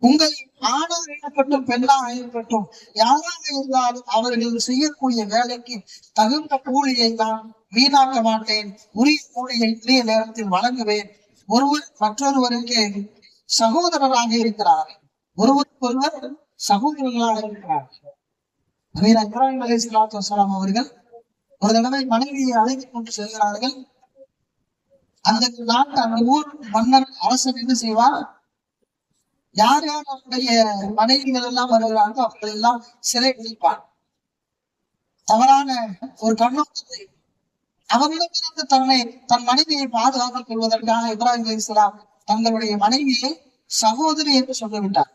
உங்கள் ஆணாக இருக்கட்டும் பெண்ணாக இருக்கட்டும் யாராக இருந்தாலும் அவர்கள் செய்யக்கூடிய வேலைக்கு தகுந்த கூலியை நான் வீணாக்க மாட்டேன், உரிய கூலியை உரிய நேரத்தில் வழங்குவேன். ஒருவர் மற்றொருவருக்கு சகோதரராக இருக்கிறார், ஒருவருக்கொருவர் சகோதரர்களாக இருக்கிறார். இப்ராஹிம் அலைஹிஸ்ஸலாத்து வஸ்ஸலாம் அவர்கள் ஒரு தடவை மனைவியை அழைத்து கொண்டு செல்கிறார்கள். அந்த நாட்டு அந்த ஊர் மன்னர் அரசன் என்ன செய்வார், யார் யார் அவருடைய மனைவிகள் எல்லாம் வருகிறார்களோ அவர்கள் எல்லாம் சிறை பிடிப்பார். தவறான ஒரு கண்ணோட்டத்தை அவர்களிடமிருந்து தன் மனைவியை பாதுகாத்துக் கொள்வதற்காக இப்ராஹிம் அலைஹிஸ்ஸலாம் தங்களுடைய மனைவியை சகோதரி என்று சொல்லிவிட்டார்.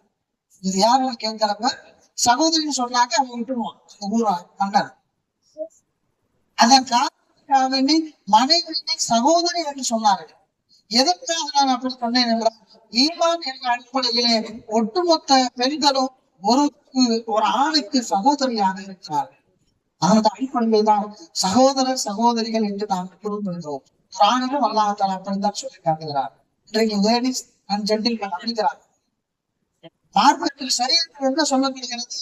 இது யாரும் கேட்கிறப்ப சகோதரின்னு சொன்னாங்க, அவங்க விட்டுருவான் அந்த ஊர் மன்னர். அதற்காக மனைவியை சகோதரி என்று சொன்னார்கள். எதற்காக நான் அப்படி சொன்னேன் என்றால், ஈமான் என்ற அடிப்படையிலே ஒட்டுமொத்த பெண்களும் ஒரு ஆணுக்கு சகோதரியாக இருக்கிறார்கள். அந்த அடிப்படையில் தான் சகோதரிகள் என்று நாம் புரிந்துகிறோம். ஆணிலும் அல்லாஹ் தஆலா அப்படித்தான் சொல்லி காட்டுகிறார். இன்றைக்கு லேடிஸ் அண்ட் ஜென்டில்மேன் அப்படிங்கிறார். மார்க்கத்தில் சரியத்தில் என்ன சொல்லப்படுகிறது,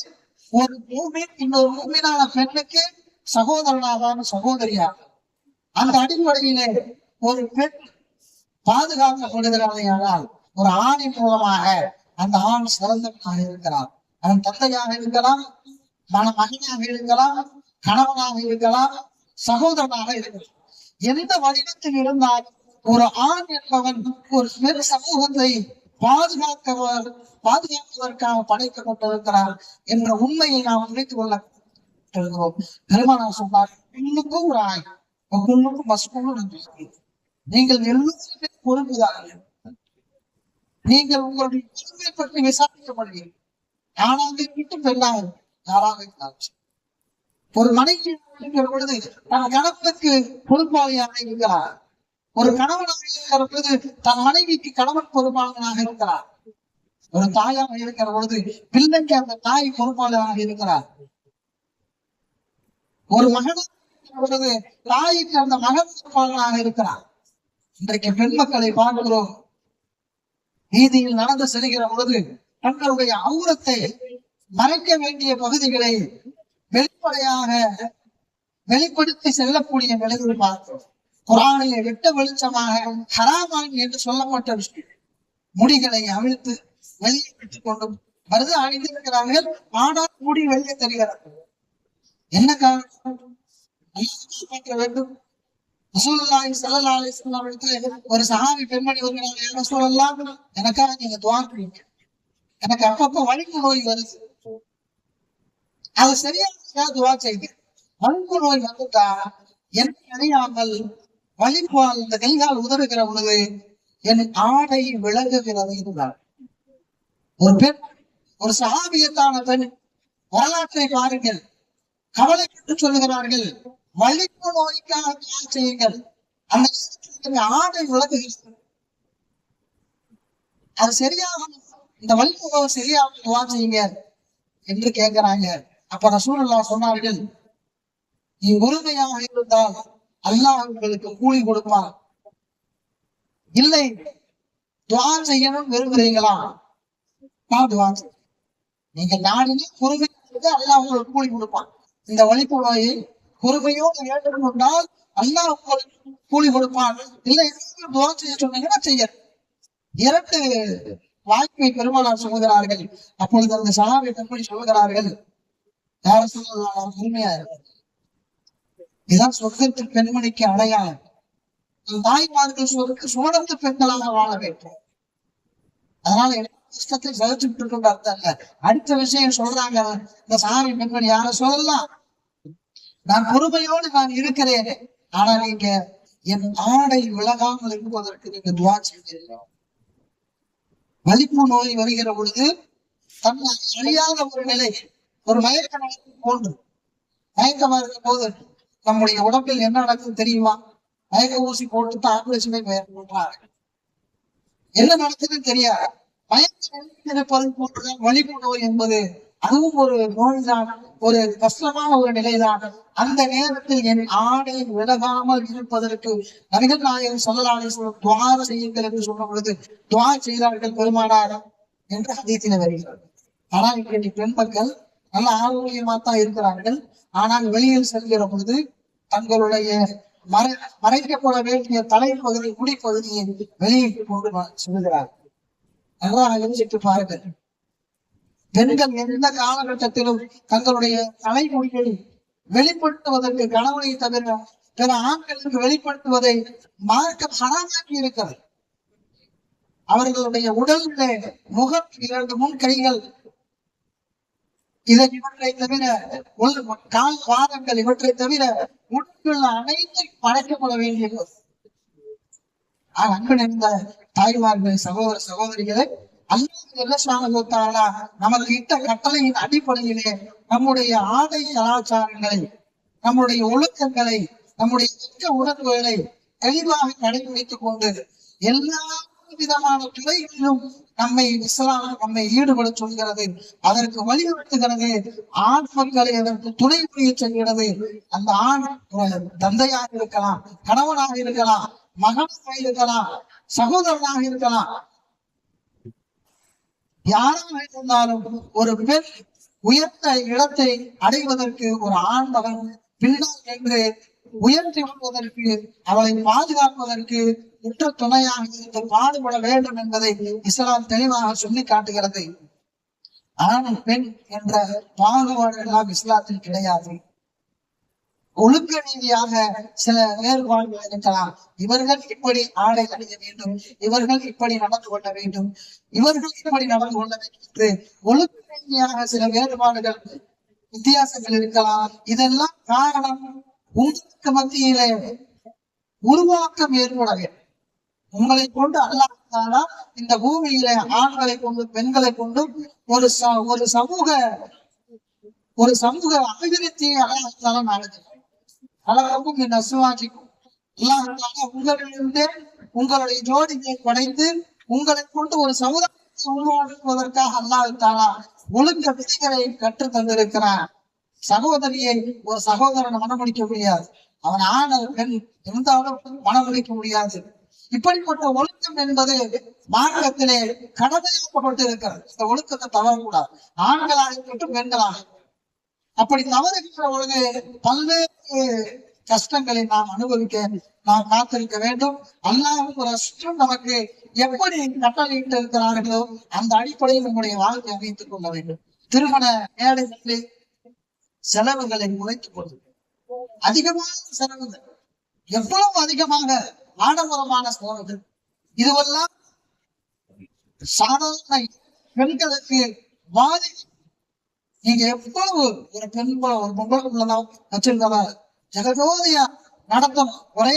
ஒரு மூமின் இன்னொரு மூமினான பெண்ணுக்கு சகோதரனாக சகோதரியாக. அந்த அடிப்படையிலே ஒரு பெண் பாதுகாக்கப்படுகிறானால் ஒரு ஆணின் மூலமாக அந்த ஆண் சிறந்தவனாக இருக்கிறார். அவன் தந்தையாக இருக்கலாம், மகனாக இருக்கலாம், கணவனாக இருக்கலாம், சகோதரனாக இருக்கலாம். எந்த வடிவத்தில் இருந்தாலும் ஒரு ஆண் என்பவன் ஒரு பெண் சமூகத்தை பாதுகாப்பதற்காக படைக்கப்பட்டிருக்கிறார் என்ற உண்மையை நாம் நினைத்துக் கொள்ள பெருமானார் சொன்னார், பெண்ணுக்கும் ஒரு ஆண், பெண்ணுக்கும் மஸ்கூலும். நீங்கள் எல்லோருமே பொறுப்புதார்கள். நீங்கள் உங்களுடைய பொறுப்பை பற்றி விசாரிக்கப்படுவீர்கள். ஆணாக இருக்கட்டும் பெண்ணாக யாராக இருந்தாலும் ஒரு மனைவி இருக்கிற பொழுது தன் கணவனுக்கு பொறுப்பாளியாக இருக்கிறார். ஒரு கணவனாக இருக்கிற பொழுது தன் மனைவிக்கு கணவன் பொறுப்பாளனாக இருக்கிறார். ஒரு தாயாக இருக்கிற பொழுது பிள்ளைக்கு அந்த தாய் பொறுப்பாளராக இருக்கிறார். ஒரு மகனாக இருக்கிற பொழுது தாய்க்கு அந்த மகன் பொறுப்பாளனாக இருக்கிறார். இன்றைக்கு பெண் மக்களை பார்க்கிறோம், வீதியில் நடந்து செல்கிற பொழுது தங்களுடைய அவுரத்தை மறைக்க வேண்டிய பகுதிகளை வெளிப்படையாக வெளிப்படுத்தி செல்லக்கூடிய நிலையில் பார்க்கிறோம். குர்ஆனிலே வெட்ட வெளிச்சமாக ஹராமான் என்று சொல்லப்பட்ட விஷயம், முடிகளை அவிழ்த்து வெளியே விட்டுக் கொண்டும் மருது அணிந்திருக்கிறார்கள். ஆனால் முடி வெளியே தெரிகிறது. என்ன காரணம்? வேண்டும். ரசூலுல்லாஹி ஸல்லல்லாஹு அலைஹி வஸல்லம் ஒரு சஹாபி பெண்மணி வருகிறாங்க, யா ரசூலல்லாஹ் எனக்காக நீங்க துஆ பண்ணுங்க, எனக்கு அப்பப்போ வலிப்பு நோய் வருது, அது சரியாக துஆ செய்யுங்க. வலிப்பு நோய் வந்துட்டா என்ன அறியாமல் வலிப்பால் இந்த கைகால் உதறுகிற பொழுது என் ஆடை விளங்குகிறது என்றார். ஒரு பெண், ஒரு சஹாபியத்தான பெண், வரலாற்றை பாருங்கள், கவலைப்பட்டு சொல்லுகிறார்கள், வலிப்பு நோய்க்காக துஆ செய்யுங்கள், அந்த ஆடை விளங்குகிறது. அது சரியாக இந்த வலிப்பு நோய் சரியாக துஆ செய்யுங்க என்று கேட்கிறாங்க. அப்ப ரசூலுல்லாஹ் சொன்னார்கள், நீ உறுதியாக இருந்தால் அல்லாஹ் உங்களுக்கு கூலி கொடுப்பான், இல்லை துவா செய்யணும் விரும்புறீங்களா? நான் துவா செய்யணும். நீங்க நாடினே பொறுமையோடு அல்லாஹ் உங்களுக்கு கூலி கொடுப்பான். இந்த வலிப்பு நோயை பொறுமையோடு ஏற்றுக்கொண்டால் அல்லாஹ் உங்களுக்கு கூலி கொடுப்பான். இல்லை துவா செய்ய சொன்னீங்கன்னா செய்ய. இரண்டு வாய்ப்பை பெருமானார் சொல்கிறார்கள். அப்பொழுது அந்த சஹாபி எப்படி சொல்கிறார்கள்? யார சொல்லலாம், உண்மையா இருக்கு. இதுதான் சொர்க்கத்து பெண்மணிக்கு அடையாளம். தாய்மார்கள் சுவனத்து பெண்களாக வாழ வேண்டும். அதனால கஷ்டத்தை சகிச்சுட்டு இருக்கின்ற அர்த்தம் இல்ல. அடுத்த விஷயம் சொல்றாங்க, இந்த சாமி பெண்மணி யார சொல்லலாம், நான் பொறுமையோடு நான் இருக்கிறேன், ஆனா நீங்க என் ஆடை விலகாமல் இருப்பதற்கு நீங்க துவா செய்கிறீர்கள். வலிப்பு நோய் வருகிற பொழுது தன்னை அறியாத ஒரு நிலை, ஒரு மயக்க நிலை போன்று. மயக்கமா இருக்கும் போது நம்முடைய உடம்பில் என்ன நடக்குது தெரியுமா? மயக்க ஊசி போட்டு ஆபரேஷனை மேற்கொள்றாங்க. என்ன நடக்குதுன்னு தெரியாது. வலிப்பு நோய் என்பது அதுவும் ஒரு நோய்தான், ஒரு கஷ்டமான ஒரு நிலைதான். அந்த நேரத்தில் என் ஆடை விலகாமல் இருப்பதற்கு நபிகள் நாயகம் ஸல்லல்லாஹு அலைஹி வஸல்லம் துஆ செய்யுங்கள் என்று சொன்ன பொழுது துஆ செய்தார்கள் பெருமானார் என்று ஹதீஸில் வருகிறது. ஆனால் இன்றைக்கு பெண் மக்கள் நல்ல ஆரோக்கியமா தான் இருக்கிறார்கள். ஆனால் வெளியில் செல்கிற பொழுது தங்களுடைய மறைக்கப்பட வேண்டிய தலைப்பகுதி முடிப்பகுதியை வெளியிட்டு கொண்டு செல்கிறார்கள். நன்றாக யோசித்து பாருங்கள். பெண்கள் எந்த காலகட்டத்திலும் தங்களுடைய தலைமொழியை வெளிப்படுத்துவதற்கு கணவனை தவிர பிற ஆண்களுக்கு வெளிப்படுத்துவதை மார்க்கம் ஹராமாக்கி இருக்கிறது. அவர்களுடைய உடலிலே முகம், 2 முன் கைகள், இவற்றை தவிர கால் பாதங்கள், இவற்றை தவிர உடலுள்ள அனைத்து படைக்கப்பட வேண்டியது. அன்பு நிறைந்த தாய்மார்கள், சகோதர சகோதரிகளை, அல்லாஹ் நமக்கு இட்ட கட்டளையின் அடிப்படையிலே நம்முடைய ஆடை கலாச்சாரங்களை, நம்முடைய ஒழுக்கங்களை, நம்முடைய உணர்வுகளை தெளிவாக கடைபிடித்துக் கொண்டு எல்லா விதமான துறைகளிலும் நம்மை ஈடுபட சொல்கிறது. அதற்கு வலியுறுத்துகிறது. ஆண் மக்களை அதற்கு துணை புரிய சொல்கிறது. அந்த ஆண் தந்தையாக இருக்கலாம், கணவனாக இருக்கலாம், மகனாக இருக்கலாம், சகோதரனாக இருக்கலாம், யாராக இருந்தாலும் ஒரு பெண் உயர்ந்த இடத்தை அடைவதற்கு ஒரு ஆண் மகன் பின்னால் என்று உயர்த்தி கொள்வதற்கு, அவளை பாதுகாப்பதற்கு உற்ற துணையாக இருந்து பாடுபட வேண்டும் என்பதை இஸ்லாம் தெளிவாக சொல்லி காட்டுகிறது. ஆண் பெண் என்ற பாகுபாடு எல்லாம் இஸ்லாத்தில் கிடையாது. ஒழுக்க ரீதியாக சில வேறுபாடுகள் இருக்கலாம். இவர்கள் இப்படி ஆடை அணிய வேண்டும், இவர்கள் இப்படி நடந்து கொள்ள வேண்டும், இவர்கள் இப்படி நடந்து கொள்ள வேண்டும் என்று ஒழுக்க ரீதியாக சில வேறுபாடுகள், வித்தியாசங்கள் இருக்கலாம். இதெல்லாம் காரணம் உங்களுக்கு மத்தியிலே உருவாக்கம் ஏற்பட வேண்டும். உங்களை கொண்டு அல்லாஹ் இந்த பூமியிலே ஆண்களை கொண்டு பெண்களை கொண்டு ஒரு சமூக அபிவிருத்தியை அல்லாஹ் நாடுகிறார். அழகும் என் அசுவாஜிக்கும் உங்களிலிருந்தே உங்களுடைய ஜோடியை படைத்து உங்களை கொண்டு ஒரு சமுதாயத்தை உருவாக்குவதற்காக அல்லாஹ் தாலா ஒழுங்க விதிகளை கற்று தந்திருக்கிறார். சகோதரியை ஒரு சகோதரனை மனமுடிக்க முடியாது, அவன் ஆண் பெண் இருந்தாலும் மனமுடிக்க முடியாது. இப்படிப்பட்ட ஒழுக்கம் என்பது மார்க்கத்திலே கடமையாக்கப்பட்டு இருக்கிறது. இந்த ஒழுக்கத்தை தவறக்கூடாது, ஆண்களாக இருக்கட்டும் பெண்களாக. அப்படி தவறுகின்ற பொழுது பல்வேறு கஷ்டங்களை நாம் அனுபவிக்க நாம் காத்திருக்க வேண்டும். அல்லாஹ்வுக்கு ரசூலும் நமக்கு எப்படி கட்டளையிட்டு இருக்கிறார்களோ அந்த அடிப்படையில் நம்முடைய வாழ்க்கை அமைத்துக் கொள்ள வேண்டும். திருமண மேடைகளில் செலவுகளை குறைத்துக் கொள்வது, அதிகமான செலவுகள், எவ்வளவு அதிகமாக ஆடம்பரமான செலவுகள், இதுவெல்லாம் சாதாரண பெண்களுக்கு பாதிக்கும். நீங்க எவ்வளவு ஒரு பெண் ஒரு பொம்பளைக்குள்ளதான் வச்சிருந்தவ ஜெகஜோதியா நடத்தணும், ஒரே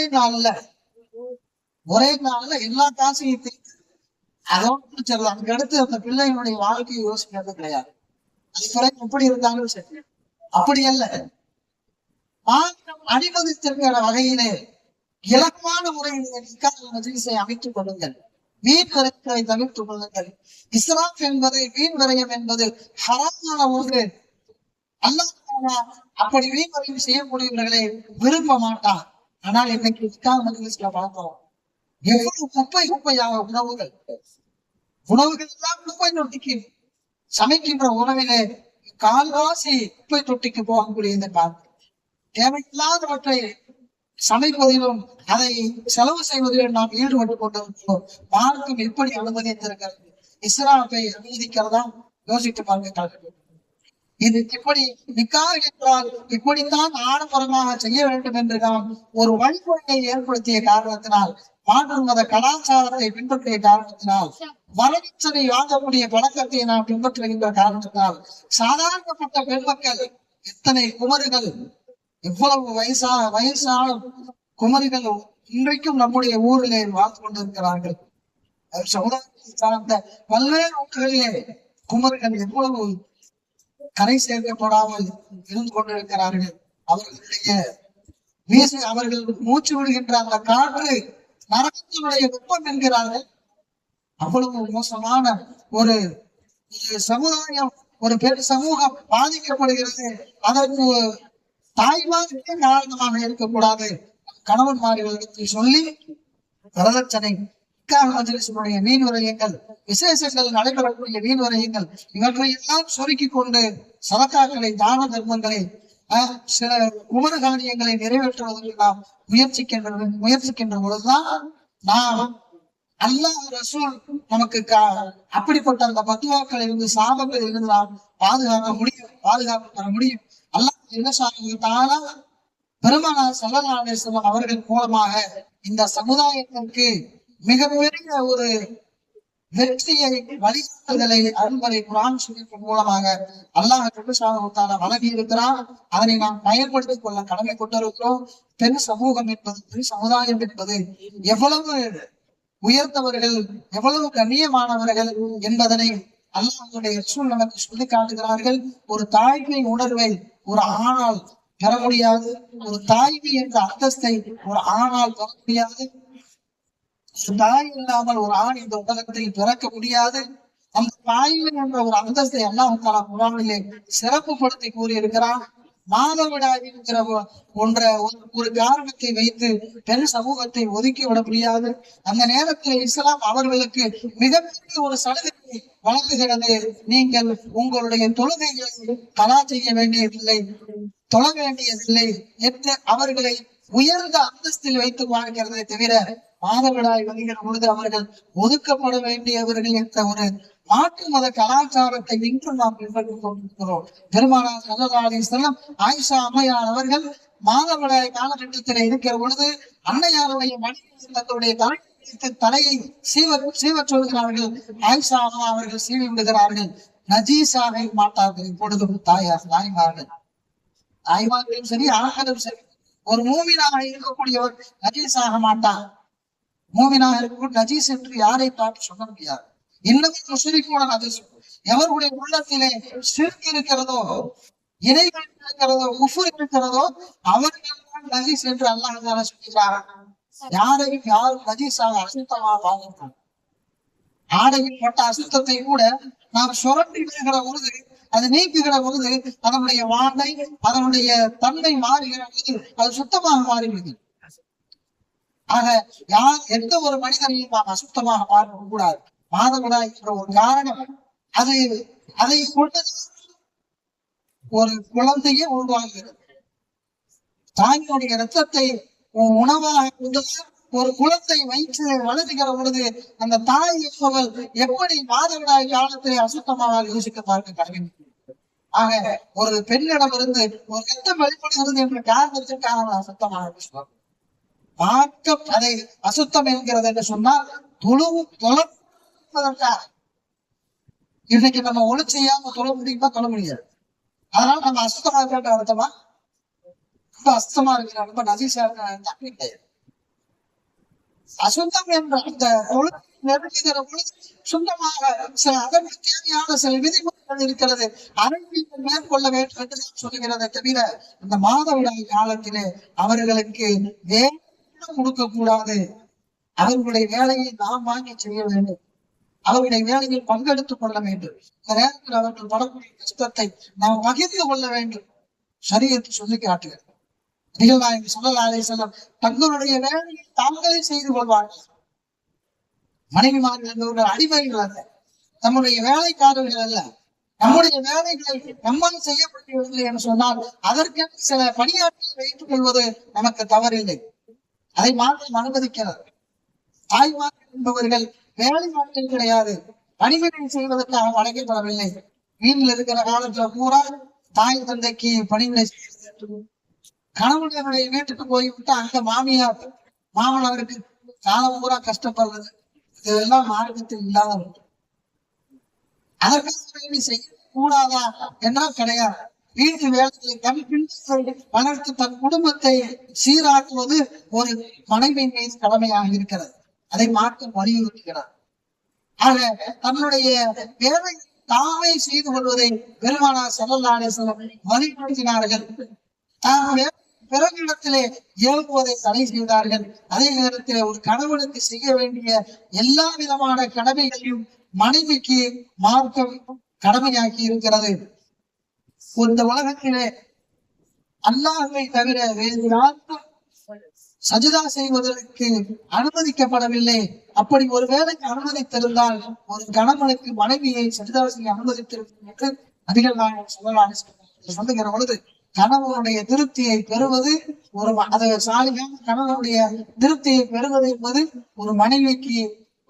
நாள்ல எல்லா காசையும் தீர்த்து அதோட பிடிச்சிடலாம். அதுக்கு அடுத்து அந்த பிள்ளைகளுடைய வாழ்க்கையை யோசிக்கிறது கிடையாது. அது குறை எப்படி இருந்தாலும் சரி, அப்படி அல்ல. அனுமதித்திருக்கிற வகையிலே இலக்கமான முறையில் அமைத்துக் கொள்ளுங்கள். வீண் விரயங்களை தவிர்த்துக் கொள்ளுங்கள். இஸ்லாம் என்பது வீண் விரயம் என்பது ஹராமான ஒன்று. அல்லாஹ் அப்படி வீண் விரயம் செய்யக்கூடியவர்களை விரும்ப மாட்டான். ஆனால் இன்னைக்கு இஸ்லாம் மஜ்லிஸ்ல பார்த்தோம், எவ்வளவு குப்பையாக உணவுகள் எல்லாம் குப்பை தொட்டிக்கு சமைக்கின்ற உணவிலே கால்வாசி குப்பை தொட்டிக்கு போகக்கூடிய இந்த காலம் தேவையில்லாதவற்றை சமைப்பதிலும் அதை செலவு செய்வதிலும் நாம் ஈடுபட்டுக் கொண்டிருக்கிறோம். மார்க்கம் எப்படி அனுமதித்திருக்கிறது? இஸ்லாத்தை அனுமதிக்கிறதா? யோசித்து பார்க்க. இது இப்படி நிக்காஹ் என்றால் இப்படித்தான் ஆடம்பரமாக செய்ய வேண்டும் என்று நாம் ஒரு வழிமுறையை ஏற்படுத்திய காரணத்தினால், மாற்று மத கலாச்சாரத்தை பின்பற்றிய காரணத்தினால், வரதட்சணை வாங்கக்கூடிய பழக்கத்தை நாம் பின்பற்றுகின்ற காரணத்தினால் சாதாரணப்பட்ட பெண்மக்கள் எத்தனை குமரிகள், எவ்வளவு வயசான குமரிகள் இன்றைக்கும் நம்முடைய ஊரிலே வாழ்ந்து கொண்டிருக்கிறார்கள். சமுதாயத்தை சார்ந்த பல்வேறு ஊர்களிலே குமரிகள் எவ்வளவு கரை சேர்க்கப்படாமல் இருந்து கொண்டிருக்கிறார்கள். அவர்கள் மூச்சு விடுகின்ற அந்த காற்று நரகத்தினுடைய வெப்பம் என்கிறார்கள். அவ்வளவு மோசமான ஒரு சமுதாயம், ஒரு பெரு சமூகம் பாதிக்கப்படுகிறது. அதற்கு தாய்மார்களே காரணமாக இருக்கக்கூடாது. கணவன்மார்களிடத்தில் சொல்லி வரதட்சணை, வீண் விரயங்கள், விசேஷங்கள் நடைபெறக்கூடிய வீண் விரயங்கள் இவற்றை எல்லாம் சுருக்கி கொண்டு சதக்காக்களை, தான தர்மங்களை, சில உமரகாரியங்களை நிறைவேற்றுவதற்கு நாம் முயற்சிக்கின்ற பொழுதுதான் நாம் அல்லாஹ் ரசூல் நமக்கு அப்படிப்பட்ட அந்த பத்துவாக்கள் இருந்து, சாபங்கள் இருந்து நாம் பாதுகாப்பு பெற முடியும். அல்லாஹ் பெருமானார் ஸல்லல்லாஹு அலைஹி வஸல்லம் அவர்கள் மூலமாக இந்த சமுதாயத்திற்கு மிகப்பெரிய ஒரு வெற்றியை, வழிகாட்டுதலை அருள்வரை குர்ஆன் ஷரீஃப் மூலமாக அல்லாஹ் சுப்ஹானஹு வ தஆலா வழங்கி இருக்கிறார். அதனை நாம் பயன்படுத்திக் கொள்ள கடமை கொண்டிருக்கிறோம். பெண் சமூகம் என்பது, பெண் சமுதாயம் என்பது எவ்வளவு உயர்ந்தவர்கள், எவ்வளவு கண்ணியமானவர்கள் என்பதனை அல்லாஹ்வுடைய ரசூல் நமக்கு சொல்லி காட்டுகிறார்கள். ஒரு தாய்மை உணர்வை ஒரு ஆணால் பெற முடியாது. ஒரு தாய்மை என்ற அந்தஸ்தை ஒரு ஆணால் பெற முடியாது. தாய் இல்லாமல் ஒரு ஆண் இந்த உலகத்தில் பிறக்க முடியாது. அந்த தாய்மை என்ற ஒரு அந்தஸ்தை அல்லாஹ் தஆலா குர்ஆனிலே சிறப்புப்படுத்தி கூறியிருக்கிறான். மாதவிடாய் என்கிற ஒரு காரணத்தை வைத்து பெண் சமூகத்தை ஒதுக்கி விட முடியாது. அந்த நேரத்தில் இஸ்லாம் அவர்களுக்கு மிகப்பெரிய ஒரு சலுகையை வழங்குகிறது. நீங்கள் உங்களுடைய தொழுகைகளை கலா செய்ய வேண்டியதில்லை, தொழ வேண்டியதில்லை என்று அவர்களை உயர்ந்த அந்தஸ்தில் வைத்து வாழ்கிறதை தவிர, மாதவிடாய் வருகிற பொழுது அவர்கள் ஒதுக்கப்பட வேண்டியவர்கள் என்ற ஒரு மாற்று மத கலாச்சாரத்தை இன்று நாம் பின்பற்றிக் கொண்டிருக்கிறோம். பெருமானார் ஸல்லல்லாஹு அலைஹி வஸல்லம் ஆயிஷா அம்மையார் அவர்கள் மாதவிடாய் காலகட்டத்தில் இருக்கிற பொழுது அன்னையாருடைய மனைவி தங்களுடைய தலையை சீவச் சொல்கிறார்கள். ஆயிஷா அம்மா அவர்கள் சீவி விடுகிறார்கள். நஜீஸாக மாட்டார்கள். இப்பொழுது தாய்மார்களும் சரி, ஆண்களும் சரி, ஒரு மூமினாக இருக்கக்கூடியவர் நஜீஸாக மாட்டார். மூமினாக இருக்கக்கூடிய நஜீஸ் என்று யாரை பார்த்து சொல்ல முடியாது. இன்னமும் முஸ்லிமோட நஜீஸ், எவருடைய உள்ளத்திலே ஷிர்க் இருக்கிறதோ, இணைகள் இருக்கிறதோ, குஃப்ர் இருக்கிறதோ, அவர்கள் தான் நஜீஸ் என்று அல்லாஹ் தஆலா சொல்கிறார். யாரும் நஜீஸாக அசுத்தமாக பார்க்கிறார். ஆடையில் பட்ட அசுத்தத்தை கூட நாம் சுரண்டி விடுகிற பொழுது, அது நீக்குகிற பொழுது அதனுடைய வாடை, அதனுடைய தன்மை மாறுகிற பொழுது அது சுத்தமாக மாறிவிடுது. ஆக எந்த ஒரு மனிதனையும் நாம் அசுத்தமாக பார்க்க கூடாது. மாதவிடாய் என்ற ஒரு காரணம், அதை கொண்டு ஒரு குழந்தையே உருவாகிறது. தாயினுடைய ரத்தத்தை உணவாக கொண்டு ஒரு குலத்தை வயிற்று வளர்கிற பொழுது அந்த தாய் என்பவள் எப்படி மாதவிடாய் காலத்திலே அசுத்தமாக யோசிக்க பார்க்க கடமை. ஆக ஒரு பெண்ணிடம் இருந்து ஒரு ரத்தம் வெளிப்படுகிறது என்ற காரணத்திற்காக அசுத்தமாக பார்க்க, அதை அசுத்தம் என்கிறது என்று சொன்னால் தொழுவதற்காக. இன்னைக்கு நம்ம ஒளி செய்யாம தொழ முடியுமா? தொழ முடியாது. அதனால நம்ம அசுத்தமா இருக்க அர்த்தமா? ரொம்ப அசுத்தமா இருக்கிற, ரொம்ப நஜீஸா இருக்கிற அசுத்தம் என்ற அந்த நெருங்குகிற பொழுது சுத்தமாக அதற்கு தேவையான சில விதிமுறைகள் இருக்கிறது. அதை மேற்கொள்ள வேண்டும் என்று சொல்லுகிறதை தவிர, இந்த மாதவிடாய் காலத்திலே அவர்களுக்கு வேலை கொடுக்க கூடாது. அவர்களுடைய வேலையை நாம் வாங்கி செய்ய வேண்டும். அவருடைய வேலையில் பங்கெடுத்துக் கொள்ள வேண்டும். இந்த நேரத்தில் அவர்கள் படக்கூடிய கஷ்டத்தை நாம் பகிர்ந்து கொள்ள வேண்டும். ஷரியத் சொல்லி காட்டுகிறது. நபிகள் நாயகம் ஸல்லல்லாஹு அலைஹி வஸல்லம் தங்களுடைய வேலையை தாங்களே செய்து கொள்வார்கள். மனைவிமார்கள் என்பவர்கள் அடிமைகள் அல்ல, நம்முடைய வேலைக்காரர்கள் அல்ல. நம்முடைய வேலைகளை நம்மால் செய்யப்படவில்லை என்று சொன்னால் அதற்கு சில பணியாற்றல் வைத்துக் கொள்வது நமக்கு தவறில்லை. அதை மாற்றம் அனுமதிக்கிறது. தாய்மார்கள் என்பவர்கள் வேலை மாற்றம் கிடையாது, பணிவிடை செய்வதற்காக அழைக்கப்படவில்லை. வீட்டில் இருக்கிற காலத்துல பூரா தாய் தந்தைக்கு பணிவிடை செய்வது, கணவனுடைய வீட்டுக்கு போய்விட்டு அங்க மாமியார் மாமனாருக்கு காலம் பூரா கஷ்டப்படுறது, இதெல்லாம் மார்க்கத்தில் இல்லாத. அதற்காக வேண்டி செய்யக்கூடாதா என்றால் கிடையாது. வீட்டு வேலைகளை தன் பிள்ளை வளர்த்து தன் குடும்பத்தை சீராக்குவது ஒரு மனைவியின் மீது கடமையாக இருக்கிறது. அதை மாற்ற வலியுறுத்துகிறார். ஆக தன்னுடைய வேலை தாமே செய்து கொள்வதை பெருமானார் ஸல்லல்லாஹு அலைஹி வஸல்லம் வலியுறுத்தினார்கள். பிறகு இடத்திலே ஏவுவதை தடை செய்தார்கள். அதே நேரத்தில் ஒரு கணவனுக்கு செய்ய வேண்டிய எல்லா விதமான கடமைகளையும் மனைவிக்கு மார்க்கம் கடமையாக்கி இருக்கிறது. இந்த உலகத்திலே அல்லாஹ்வை தவிர வேறு யாருக்கும் சஜிதா செய்வதற்கு அனுமதிக்கப்படவில்லை. அப்படி ஒரு வேலைக்கு அனுமதித்திருந்தால் ஒரு கணவனுக்கு மனைவியை சஜிதா செய்ய அனுமதித்திருக்கும் என்று அதிகள் நாயகம் ஸல்லல்லாஹு அலைஹி வஸல்லம் சொல்லுகிற பொழுது கணவனுடைய திருப்தியை பெறுவது ஒரு சாலிகான கணவனுடைய திருப்தியை பெறுவது என்பது ஒரு மனைவிக்கு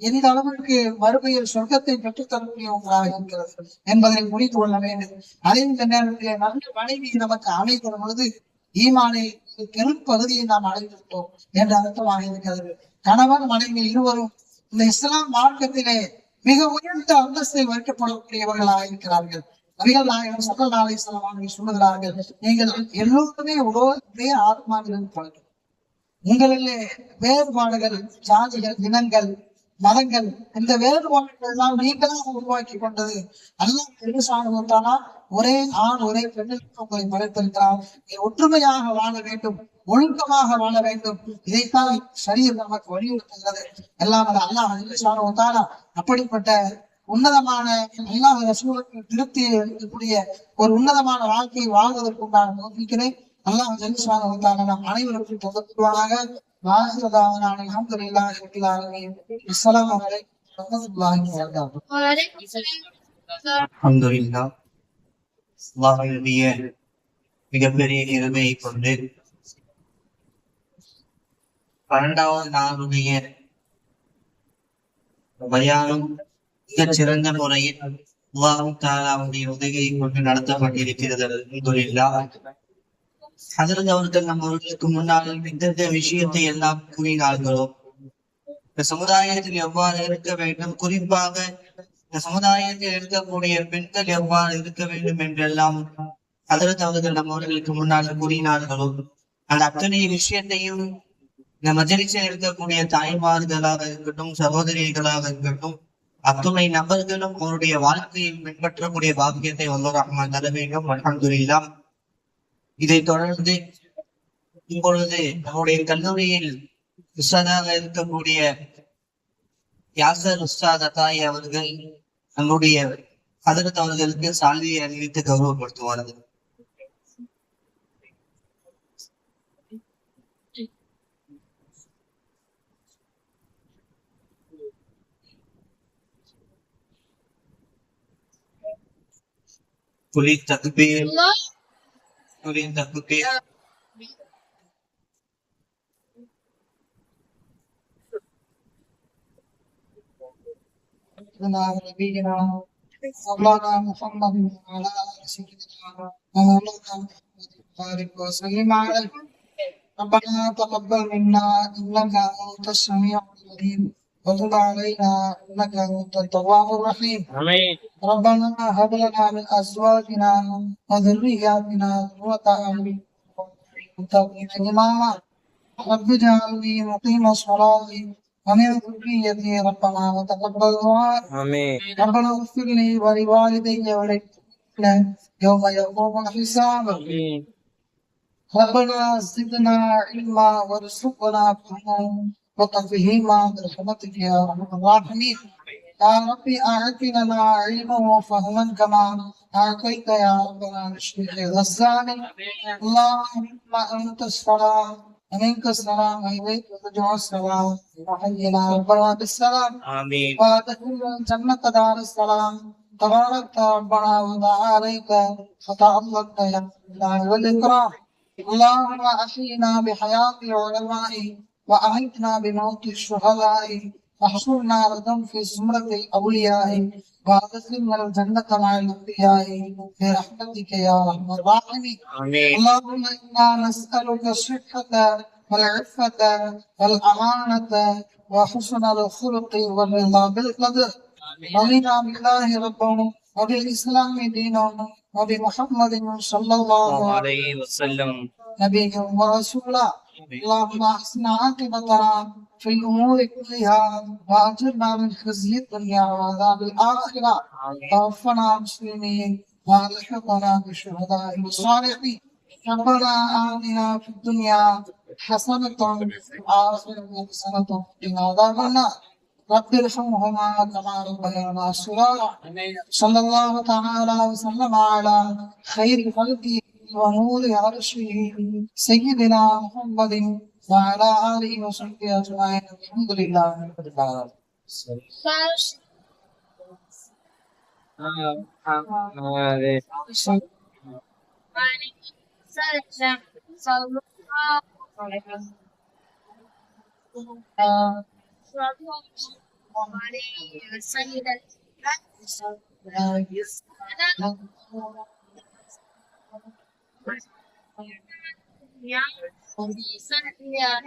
எந்த அளவிற்கு மறுமையில் சொர்க்கத்தை பெற்றுத்தரக்கூடிய ஒன்றாக இருக்கிறது என்பதை புரிந்து கொள்ள வேண்டும். அதே நேரத்திலே நல்ல மனைவி நமக்கு அமைக்கிற பொழுது ஈமானை பெரும் பகுதியை நாம் அடைந்துவிட்டோம் என்ற அர்த்தமாக இருக்கிறது. கணவன் மனைவி இருவரும் இந்த இஸ்லாம் மார்க்கத்திலே மிக உயர்ந்த அந்தஸ்தை வைக்கப்படக்கூடியவர்களாக இருக்கிறார்கள். நபிகள் நாயகம் ஸல்லல்லாஹு அலைஹி வஸல்லம் அவர்கள் சொல்லுகிறார்கள், நீங்கள் எல்லோருமே ஒரே ஆத்மாவிலிருந்து பழகும். உங்களிலே வேறுபாடுகள், ஜாதிகள், இனங்கள், மதங்கள், இந்த வேறுபாடுகள் எல்லாம் நீங்களாக உருவாக்கி கொண்டது. அல்லாஹ் ஒரே ஆண் ஒரே பெண்ணிற்கு உங்களை படைத்திருக்கிறார். ஒற்றுமையாக வாழ வேண்டும், ஒழுக்கமாக வாழ வேண்டும். இதைத்தான் ஷரீஅத் நமக்கு வலியுறுத்துகிறது. எல்லாம் அல்லாஹ் அப்படிப்பட்ட உன்னதமான அல்லாஹ் ரசூலுக்கு திருப்தியை அளிக்கக்கூடிய ஒரு உன்னதமான வாழ்க்கையை வாழ்வதற்கு உண்டான நோக்கிக்கிறேன். அல்லாஹ் ஜல்லுஷானஹு வ தஆலா நம் அனைவருக்கும் தந்தருள்வானாக. அஸ்ஸலாமு அலைக்கும் வரஹ்மத்துல்லாஹி வபரகாத்துஹு. அல்ஹம்துலில்லாஹ். அல்லாஹ்வுடைய மிகப்பெரிய இறைமையை கொண்டு 12வது நாளுடைய பயானும் மிகச் சிறந்த முறையில் அல்லாஹ் தஆலாவுடைய உதவியை கொண்டு நடத்தப்பட்டிருக்கிறது. அல்ஹம்துலில்லாஹ். ஹஜ்ரத் அவர்கள் நம்மவர்களுக்கு முன்னால் எந்தெந்த விஷயத்தை எல்லாம் கூறினார்களோ, இந்த சமுதாயத்தில் எவ்வாறு இருக்க வேண்டும், குறிப்பாக இந்த சமுதாயத்தில் இருக்கக்கூடிய பெண்கள் எவ்வாறு இருக்க வேண்டும் என்றெல்லாம் ஹஜ்ரத் அவர்கள் நம்மவர்களுக்கு முன்னால் கூறினார்களோ, அந்த அத்தனை விஷயத்தையும் இந்த மஜ்லிஸில் இருக்கக்கூடிய தாய்மார்களாக இருக்கட்டும், சகோதரிகளாக இருக்கட்டும், அத்துணை நபர்களும் அவருடைய வாழ்க்கையை பின்பற்றக்கூடிய பாக்கியத்தை வல்லோர் ரஹ்மான் தர வேண்டும். அல்ஹம்துலில்லாஹ். இதை தொடர்ந்து இப்பொழுது நம்முடைய கல்லூரியில் உஸ்தாதாக இருக்கக்கூடிய யாசர் உஸ்தாத் அத்தாயி அவர்கள் நம்முடைய ஹதரத் அவர்களுக்கு சால்வையை அணிவித்து கௌரவப்படுத்துவார்கள். குலி தக்பீர் تكبير نبينا مولانا محمد وعلى آله سيدنا ومولانا بارك وسلم عليه. ربنا تقبل منا إنك أنت السميع العليم وتب علينا إنك أنت التواب الرحيم. آمين. ربنا هب لنا من أزواجنا وذرياتنا قرة أعين واجعلنا إماما. رب اجعلني مقيم الصلاة ومن ذريتي ربنا وتقبل دعاء. آمين. ربنا اغفر لي ولوالدي وللمؤمنين يوم يقوم الحساب. آمين. ربنا زدنا علما وارزقنا فهما وتفهيما برحمتك يا ارحم الراحمين. يا ربي أعط لنا علما وفهما كما أعطيت يا ربنا للشيخ غزالي. اللهم أنت السلام ومنك السلام وإليك يرجع السلام وحينا ربنا بالسلام آمين وادخلنا الجنة دار السلام تبارك ربنا وتعاليك فتعظمت يا الله والإكرام اللهم أحينا بحياة العلماء وأمتنا بموت الشهداء واحشرنا غدا في زمرة الأولياء وأدخلنا الجنة مع الأنبياء برحمتك يا أرحم الراحمين آمين اللهم إنا نسألك الصحة والعفة والأمانة وحسن الخلق والرضا بالقدر رضينا بالله ربا وبالإسلام دينا وبمحمد صلى الله عليه عليه وسلم نبيا ورسولا اللهم احسن عاقبتنا في الامور كلها واجرنا من خزي الدنيا وعذاب الاخره توفنا مسلمين والحقنا بالشهداء والصالحين ربنا آتنا في الدنيا حسنة وفي الآخرة حسنة وقنا عذاب النار رب ارحمهما كما ربيانا صغارا صلى الله تعالى وسلم على خير خلقه ونور عرشه سيدنا محمد وعلى آله وصحبه أجمعين الحمد لله رب العالمين Yeah.